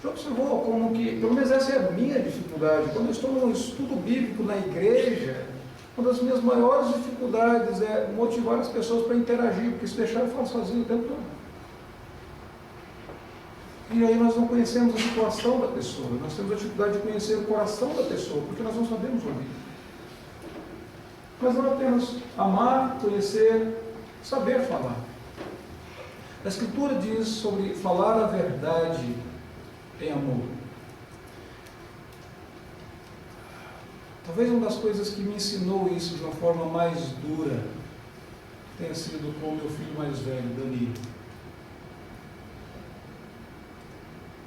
S1: Já observou como que, pelo menos essa é a minha dificuldade, quando eu estou num estudo bíblico na igreja, uma das minhas maiores dificuldades é motivar as pessoas para interagir, porque se deixar eu falo sozinho o tempo todo. E aí nós não conhecemos a situação da pessoa, nós temos a dificuldade de conhecer o coração da pessoa, porque nós não sabemos ouvir. Mas não apenas amar, conhecer, saber falar. A Escritura diz sobre falar a verdade em amor. Talvez uma das coisas que me ensinou isso de uma forma mais dura tenha sido com o meu filho mais velho, Danilo.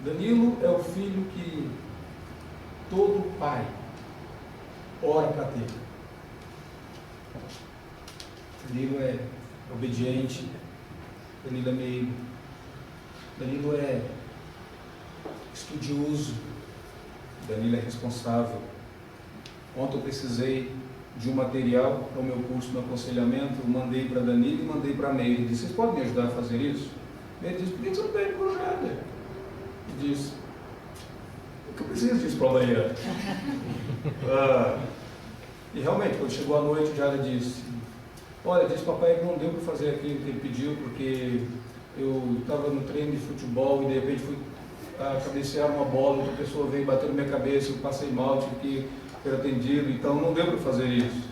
S1: Danilo é o filho que todo pai ora para ter. Danilo é obediente, Danilo é meigo, Danilo é estudioso, Danilo é responsável. Ontem eu precisei de um material para o meu curso no aconselhamento, eu mandei para Danilo e mandei para a Meire. Ele disse: vocês podem me ajudar a fazer isso? Ele disse: por que você não pede para o Jader? Ele disse: porque eu preciso disso para amanhã. E realmente, quando chegou a noite, o Jader disse: olha, disse papai que não deu para fazer aquilo que ele pediu, porque eu estava no treino de futebol e de repente fui cabecear uma bola, outra pessoa veio bater na minha cabeça, eu passei mal, tive que ser atendido, então não deu para fazer isso.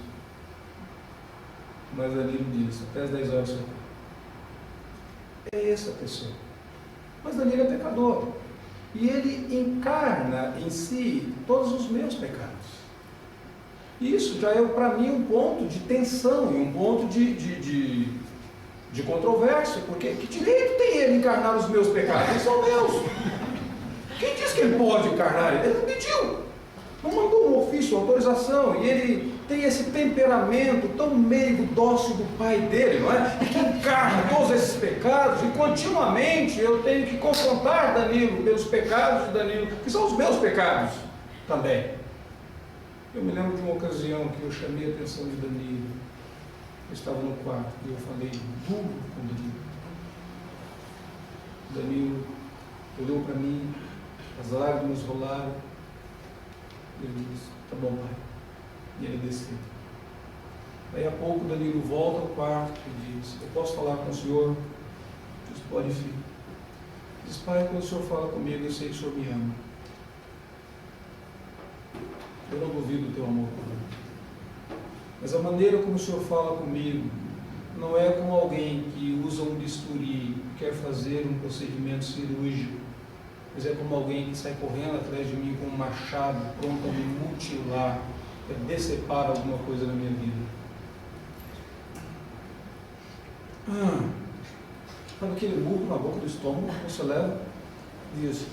S1: Mas Danilo disse: até as 10 horas eu... É essa pessoa. Mas Danilo é pecador. E ele encarna em si todos os meus pecados. Isso já é para mim um ponto de tensão e um ponto de controvérsia, porque que direito tem ele encarnar os meus pecados? Eles são meus. Quem disse que ele pode encarnar? Ele não pediu. Não mandou um ofício, uma autorização, e ele tem esse temperamento tão meigo, dócil do pai dele, não é? E que encarna todos esses pecados, e continuamente eu tenho que confrontar Danilo pelos pecados de Danilo, que são os meus pecados também. Eu me lembro de uma ocasião que eu chamei a atenção de Danilo. Eu estava no quarto e eu falei duro com Danilo. Danilo olhou para mim, as lágrimas rolaram. Ele disse: tá bom, pai. E ele desceu. Daí a pouco Danilo volta ao quarto e diz: eu posso falar com o senhor? Eu disse: pode, filho. Diz: pai, quando o senhor fala comigo, eu sei que o senhor me ama. Eu não duvido do teu amor por mim. Mas a maneira como o senhor fala comigo não é como alguém que usa um bisturi, quer fazer um procedimento cirúrgico, mas é como alguém que sai correndo atrás de mim com um machado, pronto a me mutilar, a decepar alguma coisa na minha vida. Sabe aquele murro na boca do estômago que você leva e diz: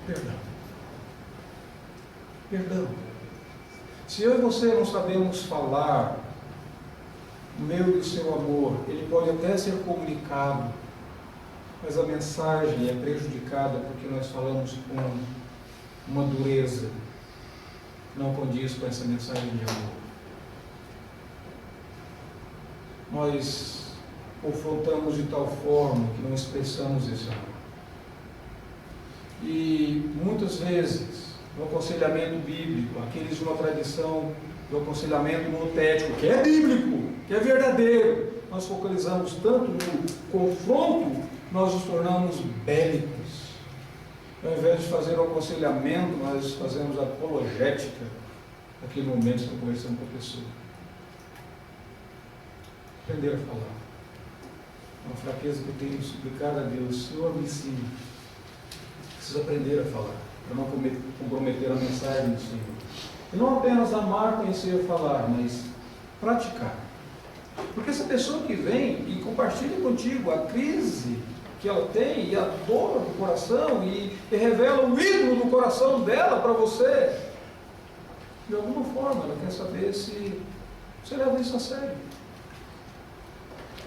S1: perdão. Perdão. Se eu e você não sabemos falar o meu e o seu amor, ele pode até ser comunicado, mas a mensagem é prejudicada porque nós falamos com uma dureza que não condiz com essa mensagem de amor. Nós confrontamos de tal forma que não expressamos esse amor. E muitas vezes, no aconselhamento bíblico, aqueles de uma tradição do aconselhamento monotético, que é bíblico, que é verdadeiro, nós focalizamos tanto no confronto, nós nos tornamos bélicos. Ao invés de fazer o aconselhamento, nós fazemos a apologética naquele momento que estamos conversando com a pessoa. Aprender a falar. Uma fraqueza que eu tenho suplicado a Deus: Senhor, me ensine. Preciso aprender a falar, para não comprometer a mensagem do Senhor. E não apenas amar, conhecer, falar, mas praticar. Porque essa pessoa que vem e compartilha contigo a crise que ela tem e a dor do coração e revela o ídolo do coração dela para você, de alguma forma ela quer saber se você leva isso a sério.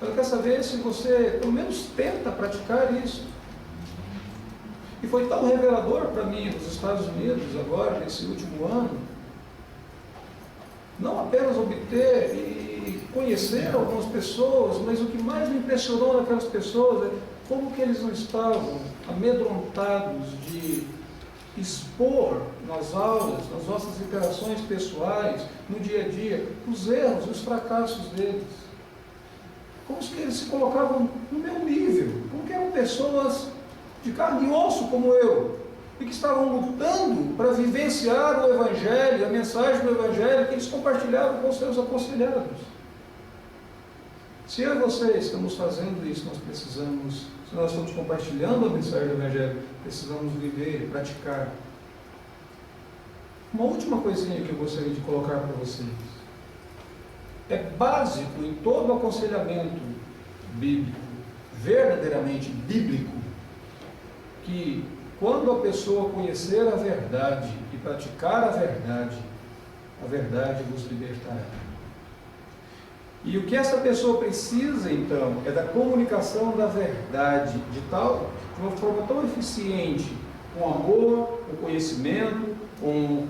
S1: Ela quer saber se você pelo menos tenta praticar isso. E foi tão revelador para mim nos Estados Unidos agora, nesse último ano, não apenas obter e conhecer algumas pessoas, mas o que mais me impressionou naquelas pessoas é como que eles não estavam amedrontados de expor nas aulas, nas nossas interações pessoais, no dia a dia, os erros e os fracassos deles. Como que eles se colocavam no meu nível, como que eram pessoas de carne e osso como eu, e que estavam lutando para vivenciar o Evangelho, a mensagem do Evangelho que eles compartilhavam com os seus aconselhados. Se eu e você estamos fazendo isso, nós precisamos, se nós estamos compartilhando a mensagem do Evangelho, precisamos viver e praticar. Uma última coisinha que eu gostaria de colocar para vocês. É básico em todo aconselhamento bíblico, verdadeiramente bíblico, que quando a pessoa conhecer a verdade e praticar a verdade vos libertará. E o que essa pessoa precisa, então, é da comunicação da verdade, de uma forma tão eficiente, com amor, com conhecimento, com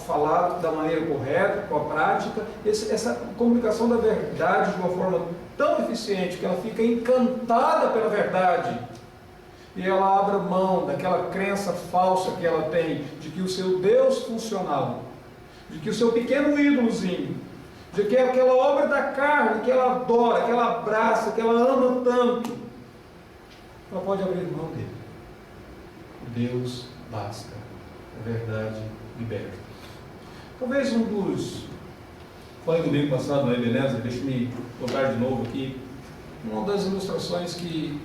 S1: falar da maneira correta, com a prática, essa comunicação da verdade de uma forma tão eficiente que ela fica encantada pela verdade e ela abre mão daquela crença falsa que ela tem de que o seu Deus funcional, de que o seu pequeno ídolozinho, de que aquela obra da carne que ela adora, que ela abraça, que ela ama tanto, ela pode abrir mão dele. O Deus basta, a verdade liberta. Talvez falei no domingo passado na Ebenezer, deixe-me voltar de novo aqui, uma das ilustrações que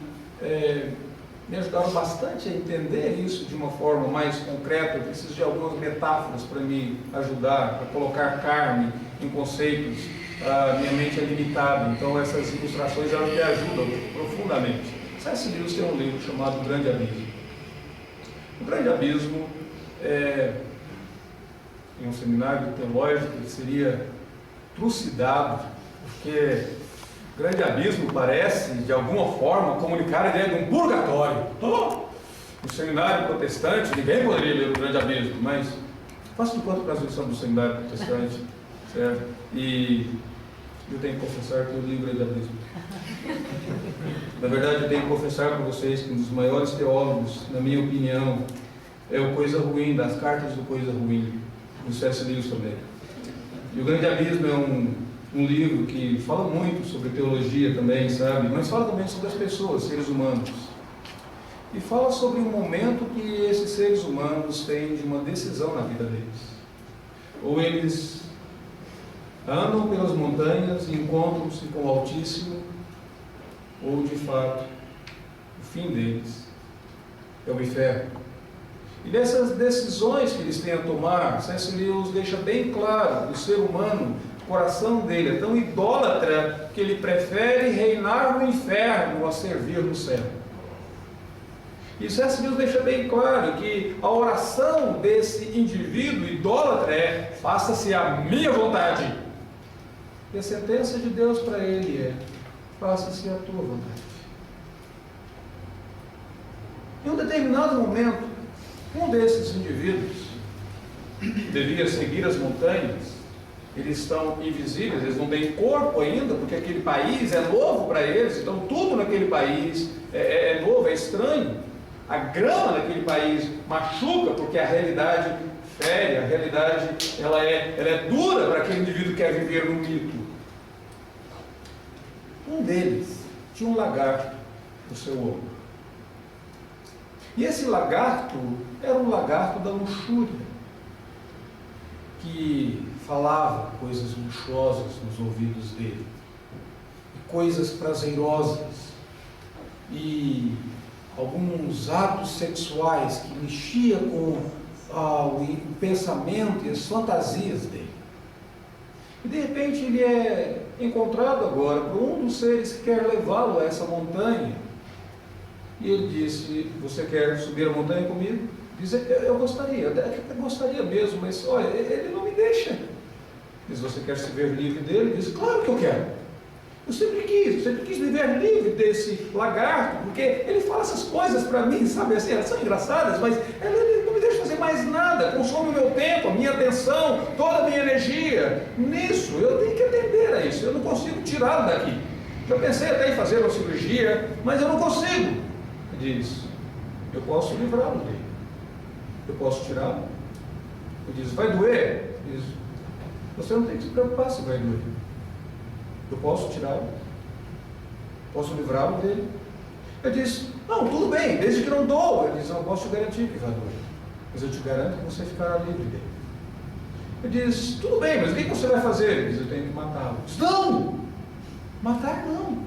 S1: me ajudaram bastante a entender isso de uma forma mais concreta. Eu preciso de algumas metáforas para me ajudar, para colocar carne em conceitos. A minha mente é limitada, então essas ilustrações elas me ajudam profundamente. C.S. Lewis tem um livro chamado O Grande Abismo. O Grande Abismo em um seminário teológico ele seria trucidado, porque o grande abismo parece, de alguma forma, comunicar a ideia de um purgatório. No seminário protestante, ninguém poderia ler o grande abismo, mas faço de conta para as lições do seminário protestante, certo? E eu tenho que confessar que eu li o grande abismo. Na verdade, eu tenho que confessar para vocês que um dos maiores teólogos, na minha opinião, é o Coisa Ruim, das cartas do Coisa Ruim, do C.S. Lewis também. E o Grande Abismo é um livro que fala muito sobre teologia também, sabe? Mas fala também sobre as pessoas, seres humanos. E fala sobre um momento que esses seres humanos têm de uma decisão na vida deles. Ou eles andam pelas montanhas e encontram-se com o Altíssimo, ou de fato, o fim deles é o inferno. E dessas decisões que eles têm a tomar, C.S. Lewis deixa bem claro que o ser humano, o coração dele é tão idólatra que ele prefere reinar no inferno a servir no céu. E C.S. Lewis deixa bem claro que a oração desse indivíduo idólatra é: faça-se a minha vontade. E a sentença de Deus para ele é: faça-se a tua vontade. Em um determinado momento, um desses indivíduos devia seguir as montanhas. Eles estão invisíveis, eles não têm corpo ainda, porque aquele país é novo para eles, então tudo naquele país é novo, é estranho. A grama naquele país machuca, porque a realidade fere, a realidade ela é dura para aquele indivíduo que quer viver no mito. Um deles tinha um lagarto no seu ombro. E esse lagarto era um lagarto da luxúria, que falava coisas luxuosas nos ouvidos dele, coisas prazerosas, e alguns atos sexuais que mexiam com o pensamento e as fantasias dele. E de repente ele é encontrado agora por um dos seres que quer levá-lo a essa montanha. E ele disse: você quer subir a montanha comigo? Diz: eu gostaria, até gostaria mesmo, mas olha, ele não me deixa. Diz: você quer se ver livre dele? Diz: claro que eu quero. Eu sempre quis me ver livre desse lagarto, porque ele fala essas coisas para mim, sabe assim, elas são engraçadas, mas ele não me deixa fazer mais nada, consome o meu tempo, a minha atenção, toda a minha energia. Nisso, eu tenho que atender a isso, eu não consigo tirá-lo daqui. Já pensei até em fazer uma cirurgia, mas eu não consigo. Ele diz, eu posso livrá-lo dele. Eu posso tirá-lo. Ele diz, vai doer? Ele diz, você não tem que se preocupar se vai doer. Eu posso tirá-lo. Posso livrá-lo dele. Eu disse, não, tudo bem, desde que não doa. Ele diz, eu posso te garantir que vai doer, mas eu te garanto que você ficará livre dele. Eu disse, tudo bem, mas o que você vai fazer? Ele diz, eu tenho que matá-lo. Eu disse, não! Matar não.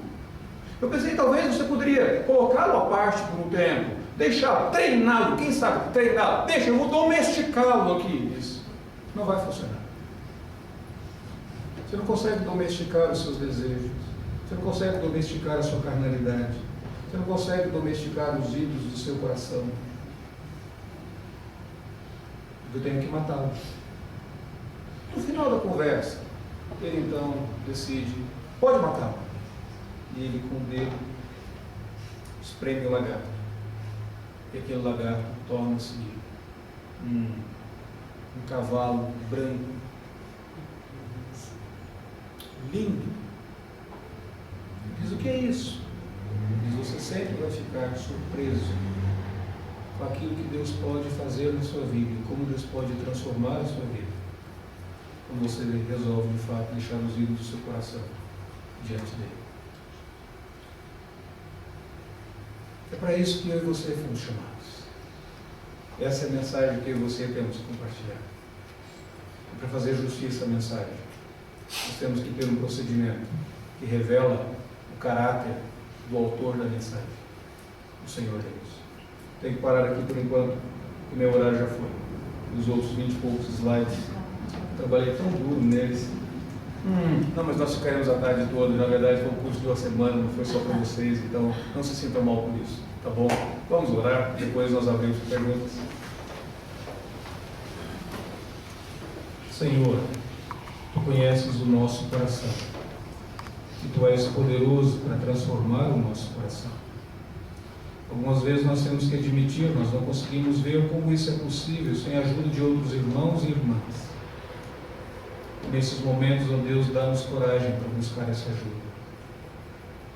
S1: Eu pensei, talvez você poderia colocá-lo à parte por um tempo, deixá-lo, treiná-lo, quem sabe, treiná-lo, deixa, eu vou domesticá-lo aqui. Ele disse, não vai funcionar. Você não consegue domesticar os seus desejos, você não consegue domesticar a sua carnalidade, você não consegue domesticar os ídolos do seu coração. Eu tenho que matá-lo. No final da conversa, ele então decide, pode matá-lo. E ele com o dedo espreme o lagarto. E aquele lagarto torna-se um cavalo branco, lindo. Ele diz, o que é isso? Ele diz, você sempre vai ficar surpreso com aquilo que Deus pode fazer na sua vida e como Deus pode transformar a sua vida, quando você resolve de fato deixar os ídolos do seu coração diante dele. É para isso que eu e você fomos chamados. Essa é a mensagem que eu e você temos que compartilhar. E para fazer justiça à mensagem, nós temos que ter um procedimento que revela o caráter do autor da mensagem, o Senhor Deus. Tenho que parar aqui por enquanto, que meu horário já foi. Os outros 20 e poucos slides, trabalhei tão duro neles. Não, mas nós ficaremos a tarde toda. Na verdade, foi um curso de uma semana, não foi só para vocês, então não se sintam mal por isso, tá bom? Vamos orar, depois nós abrimos perguntas. Senhor, Tu conheces o nosso coração e Tu és poderoso para transformar o nosso coração. Algumas vezes nós temos que admitir, nós não conseguimos ver como isso é possível sem a ajuda de outros irmãos e irmãs. Nesses momentos, ó Deus, dá-nos coragem para buscar essa ajuda.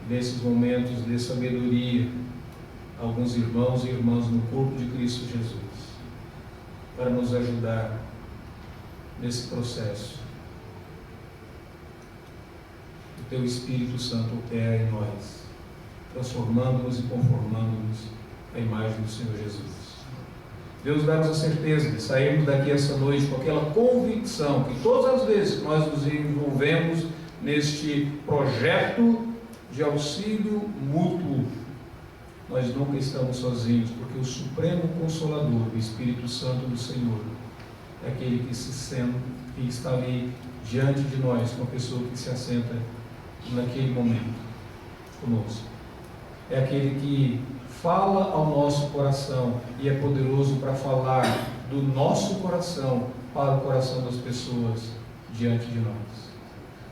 S1: Nesses momentos, dê sabedoria a alguns irmãos e irmãs no corpo de Cristo Jesus, para nos ajudar nesse processo. O Teu Espírito Santo opera em nós, transformando-nos e conformando-nos à imagem do Senhor Jesus. Deus dá-nos a certeza de sairmos daqui essa noite com aquela convicção que todas as vezes que nós nos envolvemos neste projeto de auxílio mútuo, nós nunca estamos sozinhos, porque o Supremo Consolador, o Espírito Santo do Senhor, é aquele que se senta e está ali diante de nós, uma pessoa que se assenta naquele momento conosco. É aquele que fala ao nosso coração e é poderoso para falar do nosso coração para o coração das pessoas diante de nós.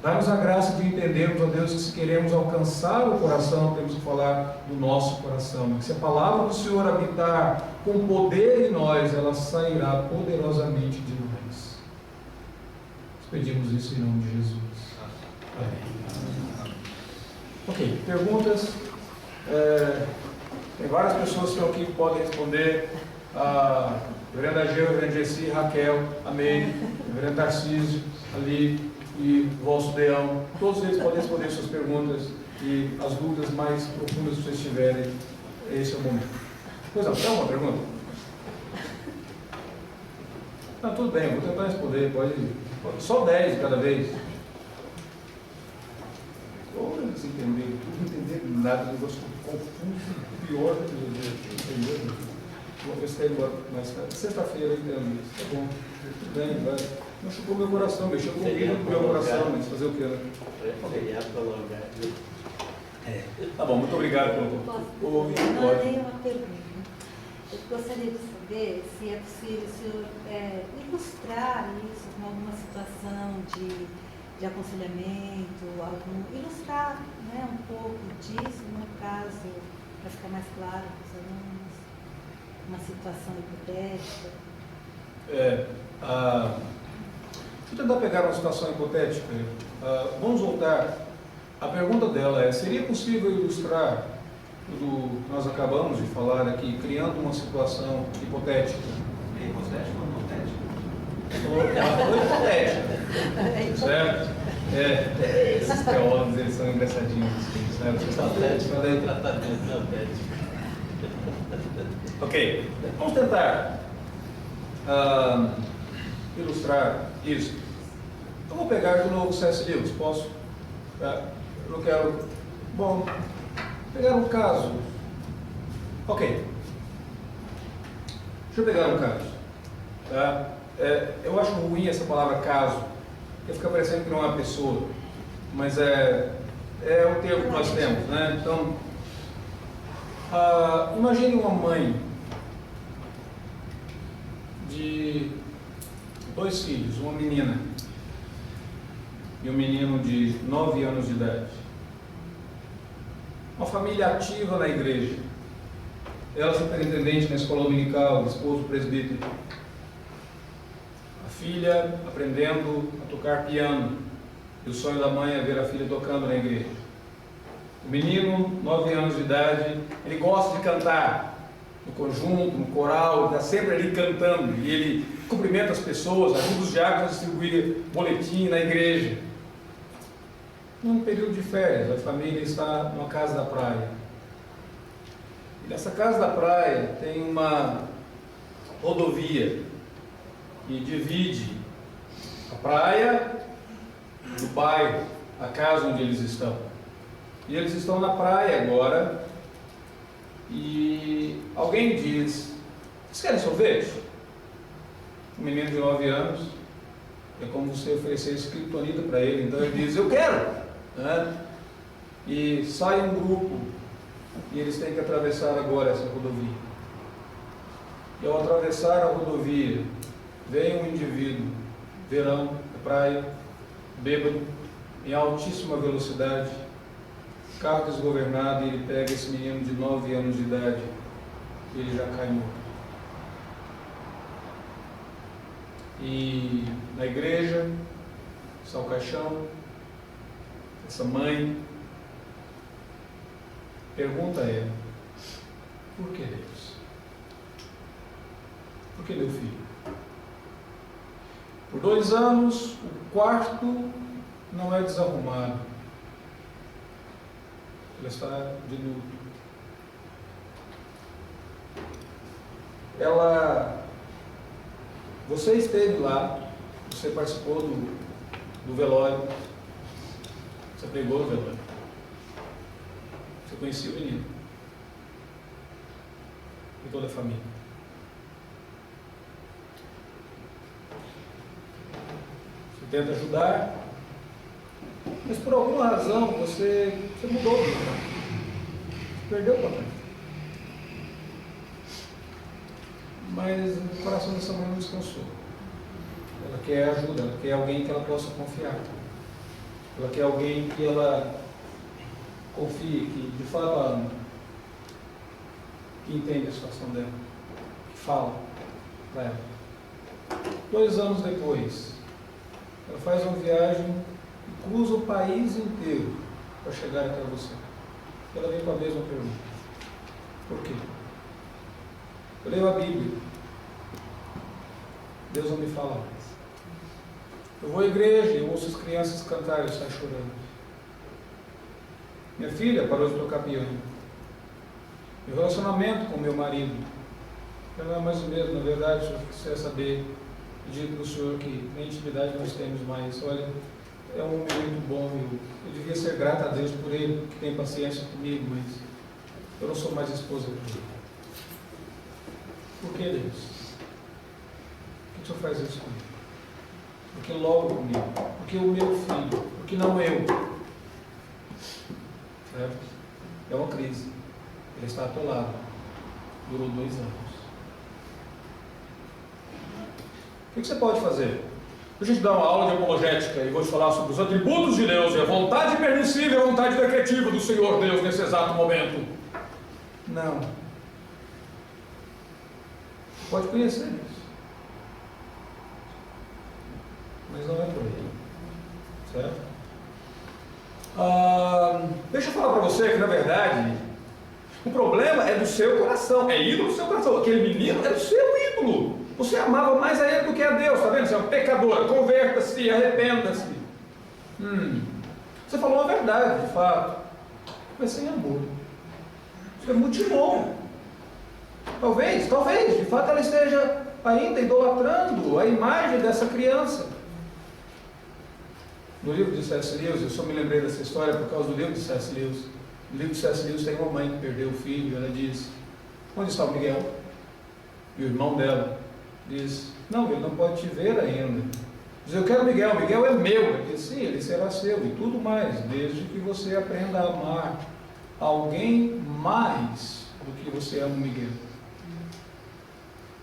S1: Dá-nos a graça de entendermos, ó Deus, que se queremos alcançar o coração, temos que falar do nosso coração. E que se a palavra do Senhor habitar com poder em nós, ela sairá poderosamente de nós. Nós pedimos isso em nome de Jesus. Amém. Ok, perguntas? Tem várias pessoas que estão aqui que podem responder. A Reverenda Ageu, Reverenda Gessi, Raquel, amém. Reverendo Tarcísio, ali, e o Valso Deão. Todos eles podem responder suas perguntas e as dúvidas mais profundas que vocês tiverem. Esse é o momento. Pois não, tem alguma pergunta? Não, tudo bem, eu vou tentar responder. Pode só 10 de cada vez. Ou eles entenderem tudo, não entenderem nada, o negócio confuso, pior do que entendeu. Vou ver se está embora mais tarde. Sexta-feira eu entendo isso, tá bom? Tudo bem, vai. Não chocou meu coração, mexeu com o meu coração, mas fazer o quê, né? Tá bom, muito obrigado pelo convite.
S2: Eu tenho uma pergunta. Eu gostaria de saber se é possível o senhor ilustrar isso com alguma situação de aconselhamento, ilustrar, né, um pouco disso, no caso, para ficar mais claro para os alunos, uma situação hipotética.
S1: Deixa eu tentar pegar uma situação hipotética. Vamos voltar. A pergunta dela é: seria possível ilustrar tudo que nós acabamos de falar aqui, criando uma situação hipotética?
S3: Hipotética ou hipotética?
S1: Ela falou hipotética, certo? Esses teólogos, eles são engraçadinhos, certo? Ok, vamos tentar ilustrar isso. Eu vou pegar de novo C.S. Lewis, posso? Eu quero, pegar um caso. Ok. Deixa eu pegar um caso. Tá? Eu acho ruim essa palavra caso, porque fica parecendo que não é uma pessoa, mas é o termo que nós temos, né? Então, imagine uma mãe de 2 filhos, uma menina e um menino de 9 anos de idade. Uma família ativa na igreja. Ela superintendente na escola dominical, esposo presbítero. A filha aprendendo a tocar piano. E o sonho da mãe é ver a filha tocando na igreja. O menino, 9 anos de idade, ele gosta de cantar no conjunto, no coral, ele está sempre ali cantando. E ele cumprimenta as pessoas, ajuda os diáconos a distribuir boletim na igreja. Num período de férias, a família está numa casa da praia. E nessa casa da praia tem uma rodovia que divide a praia do bairro, a casa onde eles estão. E eles estão na praia agora e alguém diz: vocês querem sorvete? Um menino de 9 anos, é como você oferecer escritonita para ele, então ele diz: eu quero! Né? E sai um grupo e eles têm que atravessar agora essa rodovia. E ao atravessar a rodovia, vem um indivíduo, verão, praia, bêbado, em altíssima velocidade, carro desgovernado, e ele pega esse menino de 9 anos de idade e ele já cai morto. E na igreja está o caixão, essa mãe. Pergunta é: por que Deus? Por que meu filho? Por 2 anos o quarto não é desarrumado. Ela está de luto. Você esteve lá, você participou do velório, você pregou no velório, você conhecia o menino e toda a família. Você tenta ajudar, mas por alguma razão você mudou, você perdeu o papai. Mas o coração dessa mãe não descansou. Ela quer ajuda, ela quer alguém que ela possa confiar. Ela quer alguém que ela confie, que de fato ela ama, que entende a situação dela, que fala para ela. 2 anos depois, ela faz uma viagem e cruza o país inteiro para chegar até você. Ela vem com a mesma pergunta: por quê? Eu leio a Bíblia, Deus não me fala mais. Eu vou à igreja, eu ouço as crianças cantarem, eu saio chorando. Minha filha parou de tocar piano. Meu relacionamento com meu marido já não é mais o mesmo. Na verdade, se eu quiser saber, eu digo para o senhor que na intimidade nós temos mais. Olha, é um homem muito bom, eu devia ser grata a Deus por ele, que tem paciência comigo, mas eu não sou mais esposa dele. Por que Deus? Por que o Senhor faz isso comigo? Por que logo comigo? Por que o meu filho? Por que não eu? Certo? É uma crise. Ele está atolado. Durou 2 anos. O que você pode fazer? Deixa eu te dar uma aula de apologética e vou te falar sobre os atributos de Deus e a vontade permissiva e a vontade decretiva do Senhor Deus nesse exato momento. Não. Pode conhecer isso. mas não é por aí. Certo? Deixa eu falar para você que, na verdade, o problema é do seu coração, é ídolo do seu coração. Aquele menino é do seu ídolo. Você amava mais a ele do que a Deus, está vendo? Você é uma pecadora, converta-se, arrependa-se. Você falou a verdade, de fato, mas sem amor. Você mutilou. Talvez, de fato ela esteja ainda idolatrando a imagem dessa criança. No livro de C.S. Lewis, eu só me lembrei dessa história por causa do livro de C.S. Lewis. No livro de C.S. Lewis tem uma mãe que perdeu o filho, ela diz: onde está o Miguel? E o irmão dela diz: não, ele não pode te ver ainda. Diz: eu quero Miguel, Miguel é meu. Ele diz: sim, ele será seu e tudo mais, desde que você aprenda a amar alguém mais do que você ama o Miguel.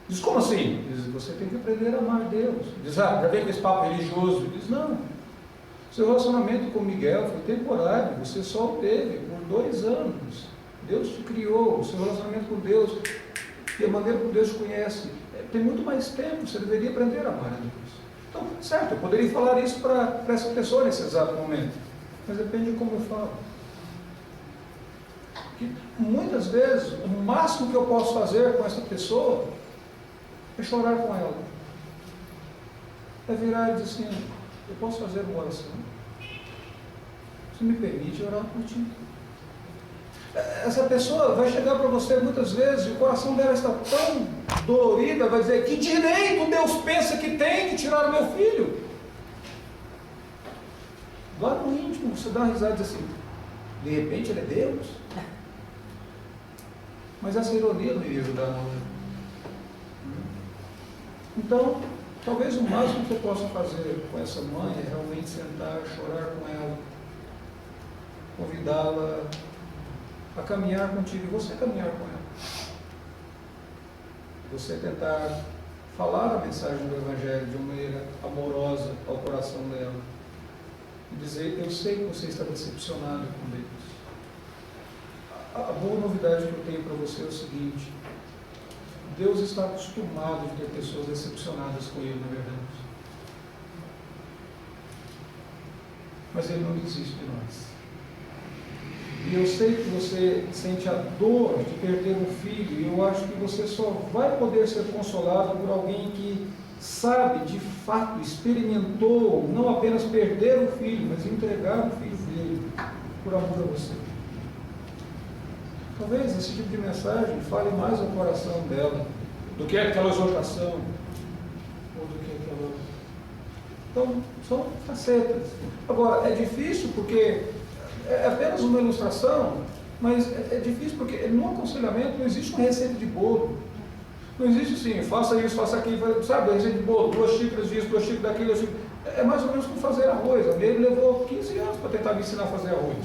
S1: Diz: como assim? Diz: você tem que aprender a amar Deus. Diz: já vem com esse papo religioso. Diz: não. Seu relacionamento com Miguel foi temporário, você só o teve por 2 anos. Deus te criou, o seu relacionamento com Deus e a maneira como Deus te conhece tem muito mais tempo, você deveria aprender a amar a Deus. Então, certo, eu poderia falar isso para essa pessoa nesse exato momento, mas depende de como eu falo. Porque muitas vezes, o máximo que eu posso fazer com essa pessoa é chorar com ela. É virar e dizer assim: eu posso fazer uma oração? Você me permite orar por ti? Essa pessoa vai chegar para você muitas vezes e o coração dela está tão dolorido, vai dizer: que direito Deus pensa que tem de tirar o meu filho? Lá no íntimo você dá uma risada e diz assim: de repente ele é Deus? Mas essa ironia não iria ajudar não. Então, talvez o máximo que eu possa fazer com essa mãe é realmente sentar, chorar com ela, convidá-la a caminhar contigo, e você caminhar com ela. Você tentar falar a mensagem do Evangelho de uma maneira amorosa ao coração dela. E dizer: eu sei que você está decepcionado com Deus. A boa novidade que eu tenho para você é o seguinte: Deus está acostumado de ter pessoas decepcionadas com Ele, na verdade. Mas Ele não desiste de nós. E eu sei que você sente a dor de perder um filho, e eu acho que você só vai poder ser consolado por alguém que sabe, de fato, experimentou não apenas perder o filho, mas entregar o filho dele por amor a você. Talvez esse tipo de mensagem fale mais ao coração dela do que aquela exortação, ou do que aquela... Então, são facetas. Agora, é difícil porque é apenas uma ilustração, mas é difícil porque no aconselhamento não existe uma receita de bolo. Não existe assim: faça isso, faça aquilo, sabe, a receita de bolo, 2 xícaras disso, 2 xícaras daquilo, assim. É mais ou menos como fazer arroz. A minha levou 15 anos para tentar me ensinar a fazer arroz.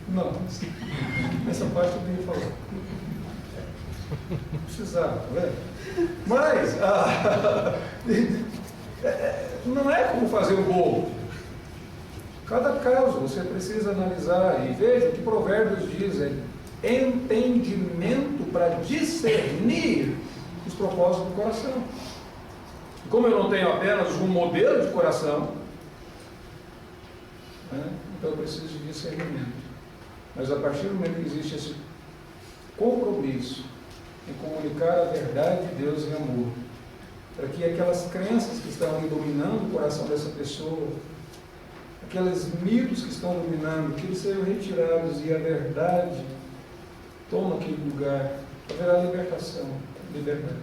S1: Não, essa parte eu devia falar. Não precisava, tá vendo? Mas, não é como fazer um bolo. Cada caso você precisa analisar, e veja o que Provérbios dizem: entendimento para discernir os propósitos do coração. Como eu não tenho apenas um modelo de coração, né, então eu preciso de discernimento. Mas a partir do momento que existe esse compromisso em comunicar a verdade de Deus em amor, para que aquelas crenças que estão ali dominando o coração dessa pessoa, aqueles mitos que estão dominando, que eles sejam retirados e a verdade toma aquele lugar, haverá libertação, liberdade.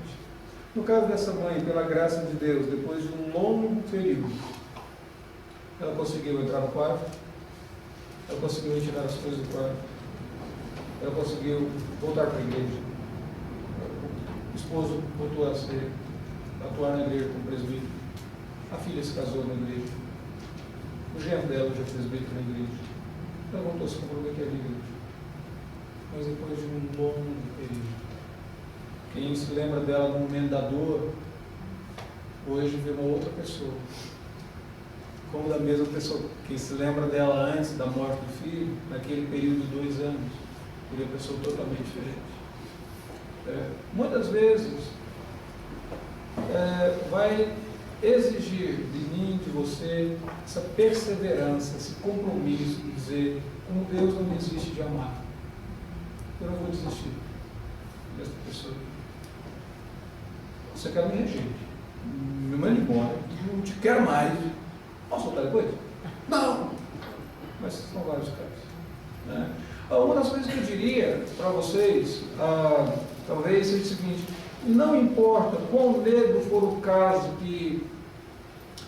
S1: No caso dessa mãe, pela graça de Deus, depois de um longo período, ela conseguiu entrar no quarto, ela conseguiu retirar as coisas do quarto, ela conseguiu voltar para a igreja. O esposo voltou a atuar na igreja como presbítero. A filha se casou na igreja. O genro dela já fez presbítero na igreja. Ela voltou a se comprometer à igreja. Mas depois de um longo período, quem se lembra dela no momento da dor, hoje vê uma outra pessoa. Como da mesma pessoa que se lembra dela antes da morte do filho, naquele período de 2 anos, seria uma pessoa totalmente diferente. Muitas vezes vai exigir de mim, de você, essa perseverança, esse compromisso de dizer, como Deus não desiste de amar, eu não vou desistir dessa pessoa. Você quer me rejeite, me manda embora, não te quero mais. Posso voltar depois? Não! Mas são vários casos. Né? Uma das coisas que eu diria para vocês, talvez seja o seguinte: não importa quão negro for o caso que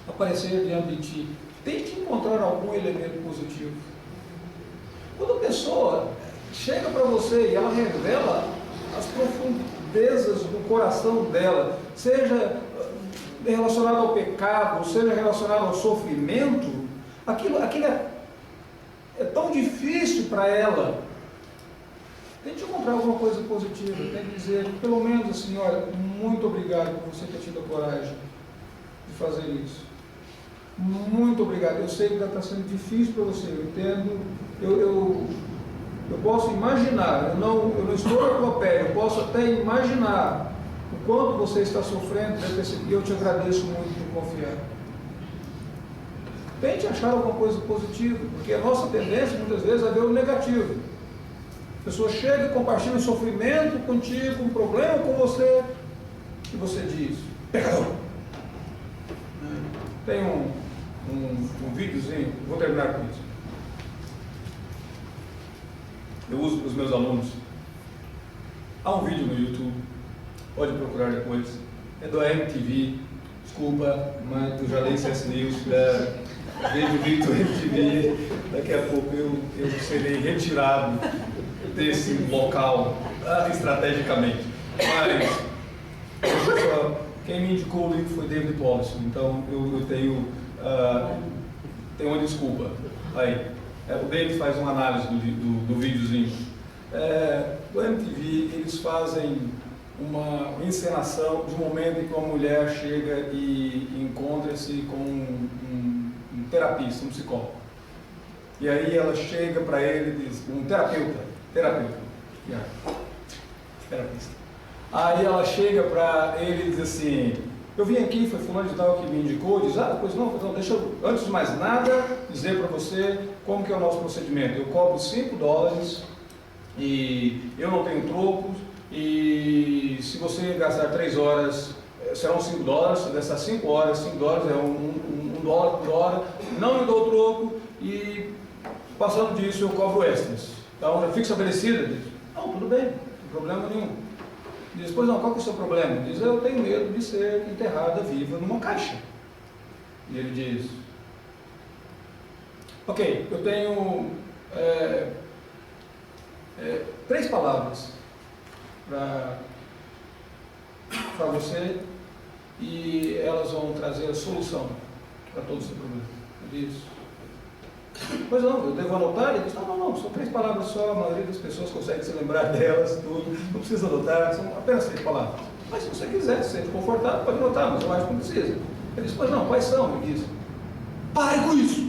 S1: aparecer diante de ti, tente encontrar algum elemento positivo. Quando a pessoa chega para você e ela revela as profundezas do coração dela, seja relacionado ao pecado, seja relacionado ao sofrimento, aquilo é tão difícil para ela. Tente encontrar alguma coisa positiva, tente dizer, pelo menos assim, olha, muito obrigado por você ter tido a coragem de fazer isso. Muito obrigado. Eu sei que está sendo difícil para você, eu entendo, eu posso imaginar, eu não estou na tua pele, eu posso até imaginar o quanto você está sofrendo, e eu te agradeço muito por confiar. Tente achar alguma coisa positiva, porque a nossa tendência muitas vezes é ver o negativo. A pessoa chega e compartilha um sofrimento contigo, um problema com você, e você diz, pecador. Tem um videozinho, vou terminar com isso. Eu uso para os meus alunos. Há um vídeo no YouTube, pode procurar depois, é do MTV, desculpa, mas eu já leio CS News, vejo o vídeo do MTV, daqui a pouco eu serei retirado desse local estrategicamente. Mas quem me indicou o livro foi David Wallace, então eu tenho uma desculpa aí. O David faz uma análise do videozinho. O MTV, eles fazem uma encenação de um momento em que uma mulher chega e encontra-se com um terapista, um psicólogo. E aí ela chega para ele e diz, um terapeuta. Aí ela chega para ele e diz assim, eu vim aqui, foi fulano de tal que me indicou, diz, pois não, então deixa eu, antes de mais nada, dizer para você como que é o nosso procedimento. Eu cobro $5 e eu não tenho trocos, e se você gastar 3 horas, serão $5, se gastar 5 horas, $5 é $1 por hora, não me dou troco, e passando disso eu cobro extras. Então, já fica estabelecido? Diz, não, tudo bem, não tem problema nenhum. Diz, pois não, qual que é o seu problema? Diz, eu tenho medo de ser enterrada viva numa caixa. E ele diz, ok, eu tenho 3 palavras para você, e elas vão trazer a solução para todo o seu problema. Ele diz, pois não, eu devo anotar? Ele diz, não, são 3 palavras só, a maioria das pessoas consegue se lembrar delas, tudo, não precisa anotar, são apenas 3 palavras. Mas se você quiser, se sente confortável, pode anotar, mas eu acho que não precisa. Ele diz, pois não, quais são? Ele diz, pare com isso!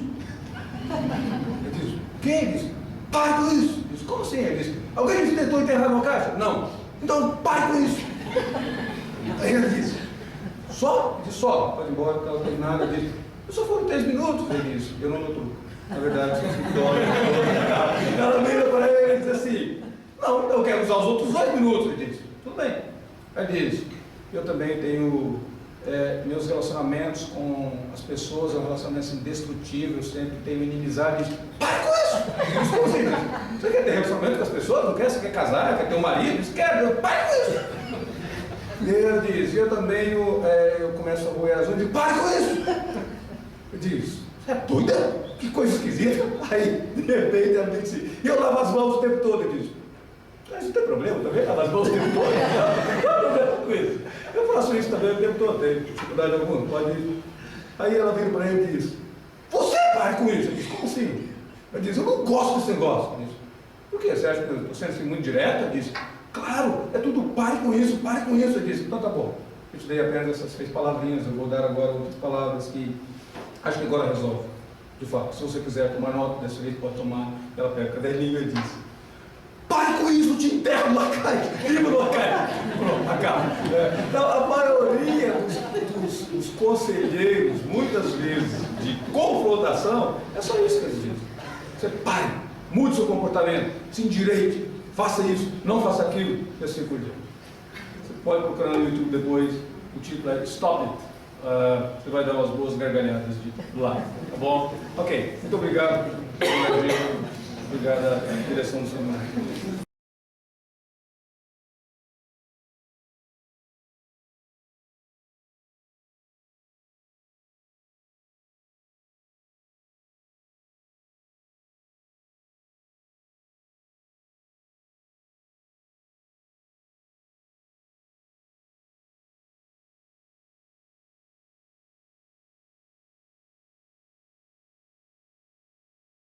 S1: Ele diz, quem? Ele diz, pare com isso! Ele diz, como assim? Ele diz, alguém te tentou enterrar numa caixa? Não. Então, pare com isso! Aí ele diz, só? Ele diz, só, pode ir embora, não tem nada. Ele diz, eu só foram 3 minutos. Ele diz, eu não notou. Na verdade, são $5. Ela vira para ele e diz assim, não, eu quero usar os outros 2 minutos. Ele diz, tudo bem. Aí diz, eu também tenho meus relacionamentos com as pessoas, é um relacionamento assim, destrutivo, eu sempre tenho inimizade. Diz, para com isso! Como assim? Você quer ter relacionamento com as pessoas? Não quer? Você quer casar? Quer ter um marido? Diz, quero, para com isso! E ele diz, eu também eu começo a roer as unhas e diz, para com isso! Ele diz, você é doida? Que coisa esquisita. Aí, de repente, ela diz assim, e eu lavo as mãos o tempo todo. Ele diz, mas não tem problema, também lavo as mãos o tempo todo. Não tem problema com isso. Eu faço isso também o tempo todo, tem dificuldade alguma, pode ir. Aí ela vira para ele e diz, você para com isso. Ele diz, como assim? Ele diz, eu não gosto desse negócio. Ele diz, por quê? Você acha que eu estou sendo assim muito direto? Ele diz, claro, é tudo pare com isso, pare com isso. Ele diz, então tá bom, eu te dei apenas essas 3 palavrinhas, eu vou dar agora outras palavras que acho que agora resolve. De fato, se você quiser tomar nota, dessa vez pode tomar. Ela pega o caderninho e diz, pare com isso, te enterro numa caixa, viva numa caixa. Pronto, acaba. Então, a maioria dos os conselheiros, muitas vezes, de confrontação, é só isso que eles dizem. Você pare, mude seu comportamento, se endireite, faça isso, não faça aquilo, e assim por diante. Você pode procurar no YouTube depois, o título é Stop It. Você vai dar umas boas gargalhadas do lado, tá bom? Ok, muito obrigado. Obrigado à direção do seminário.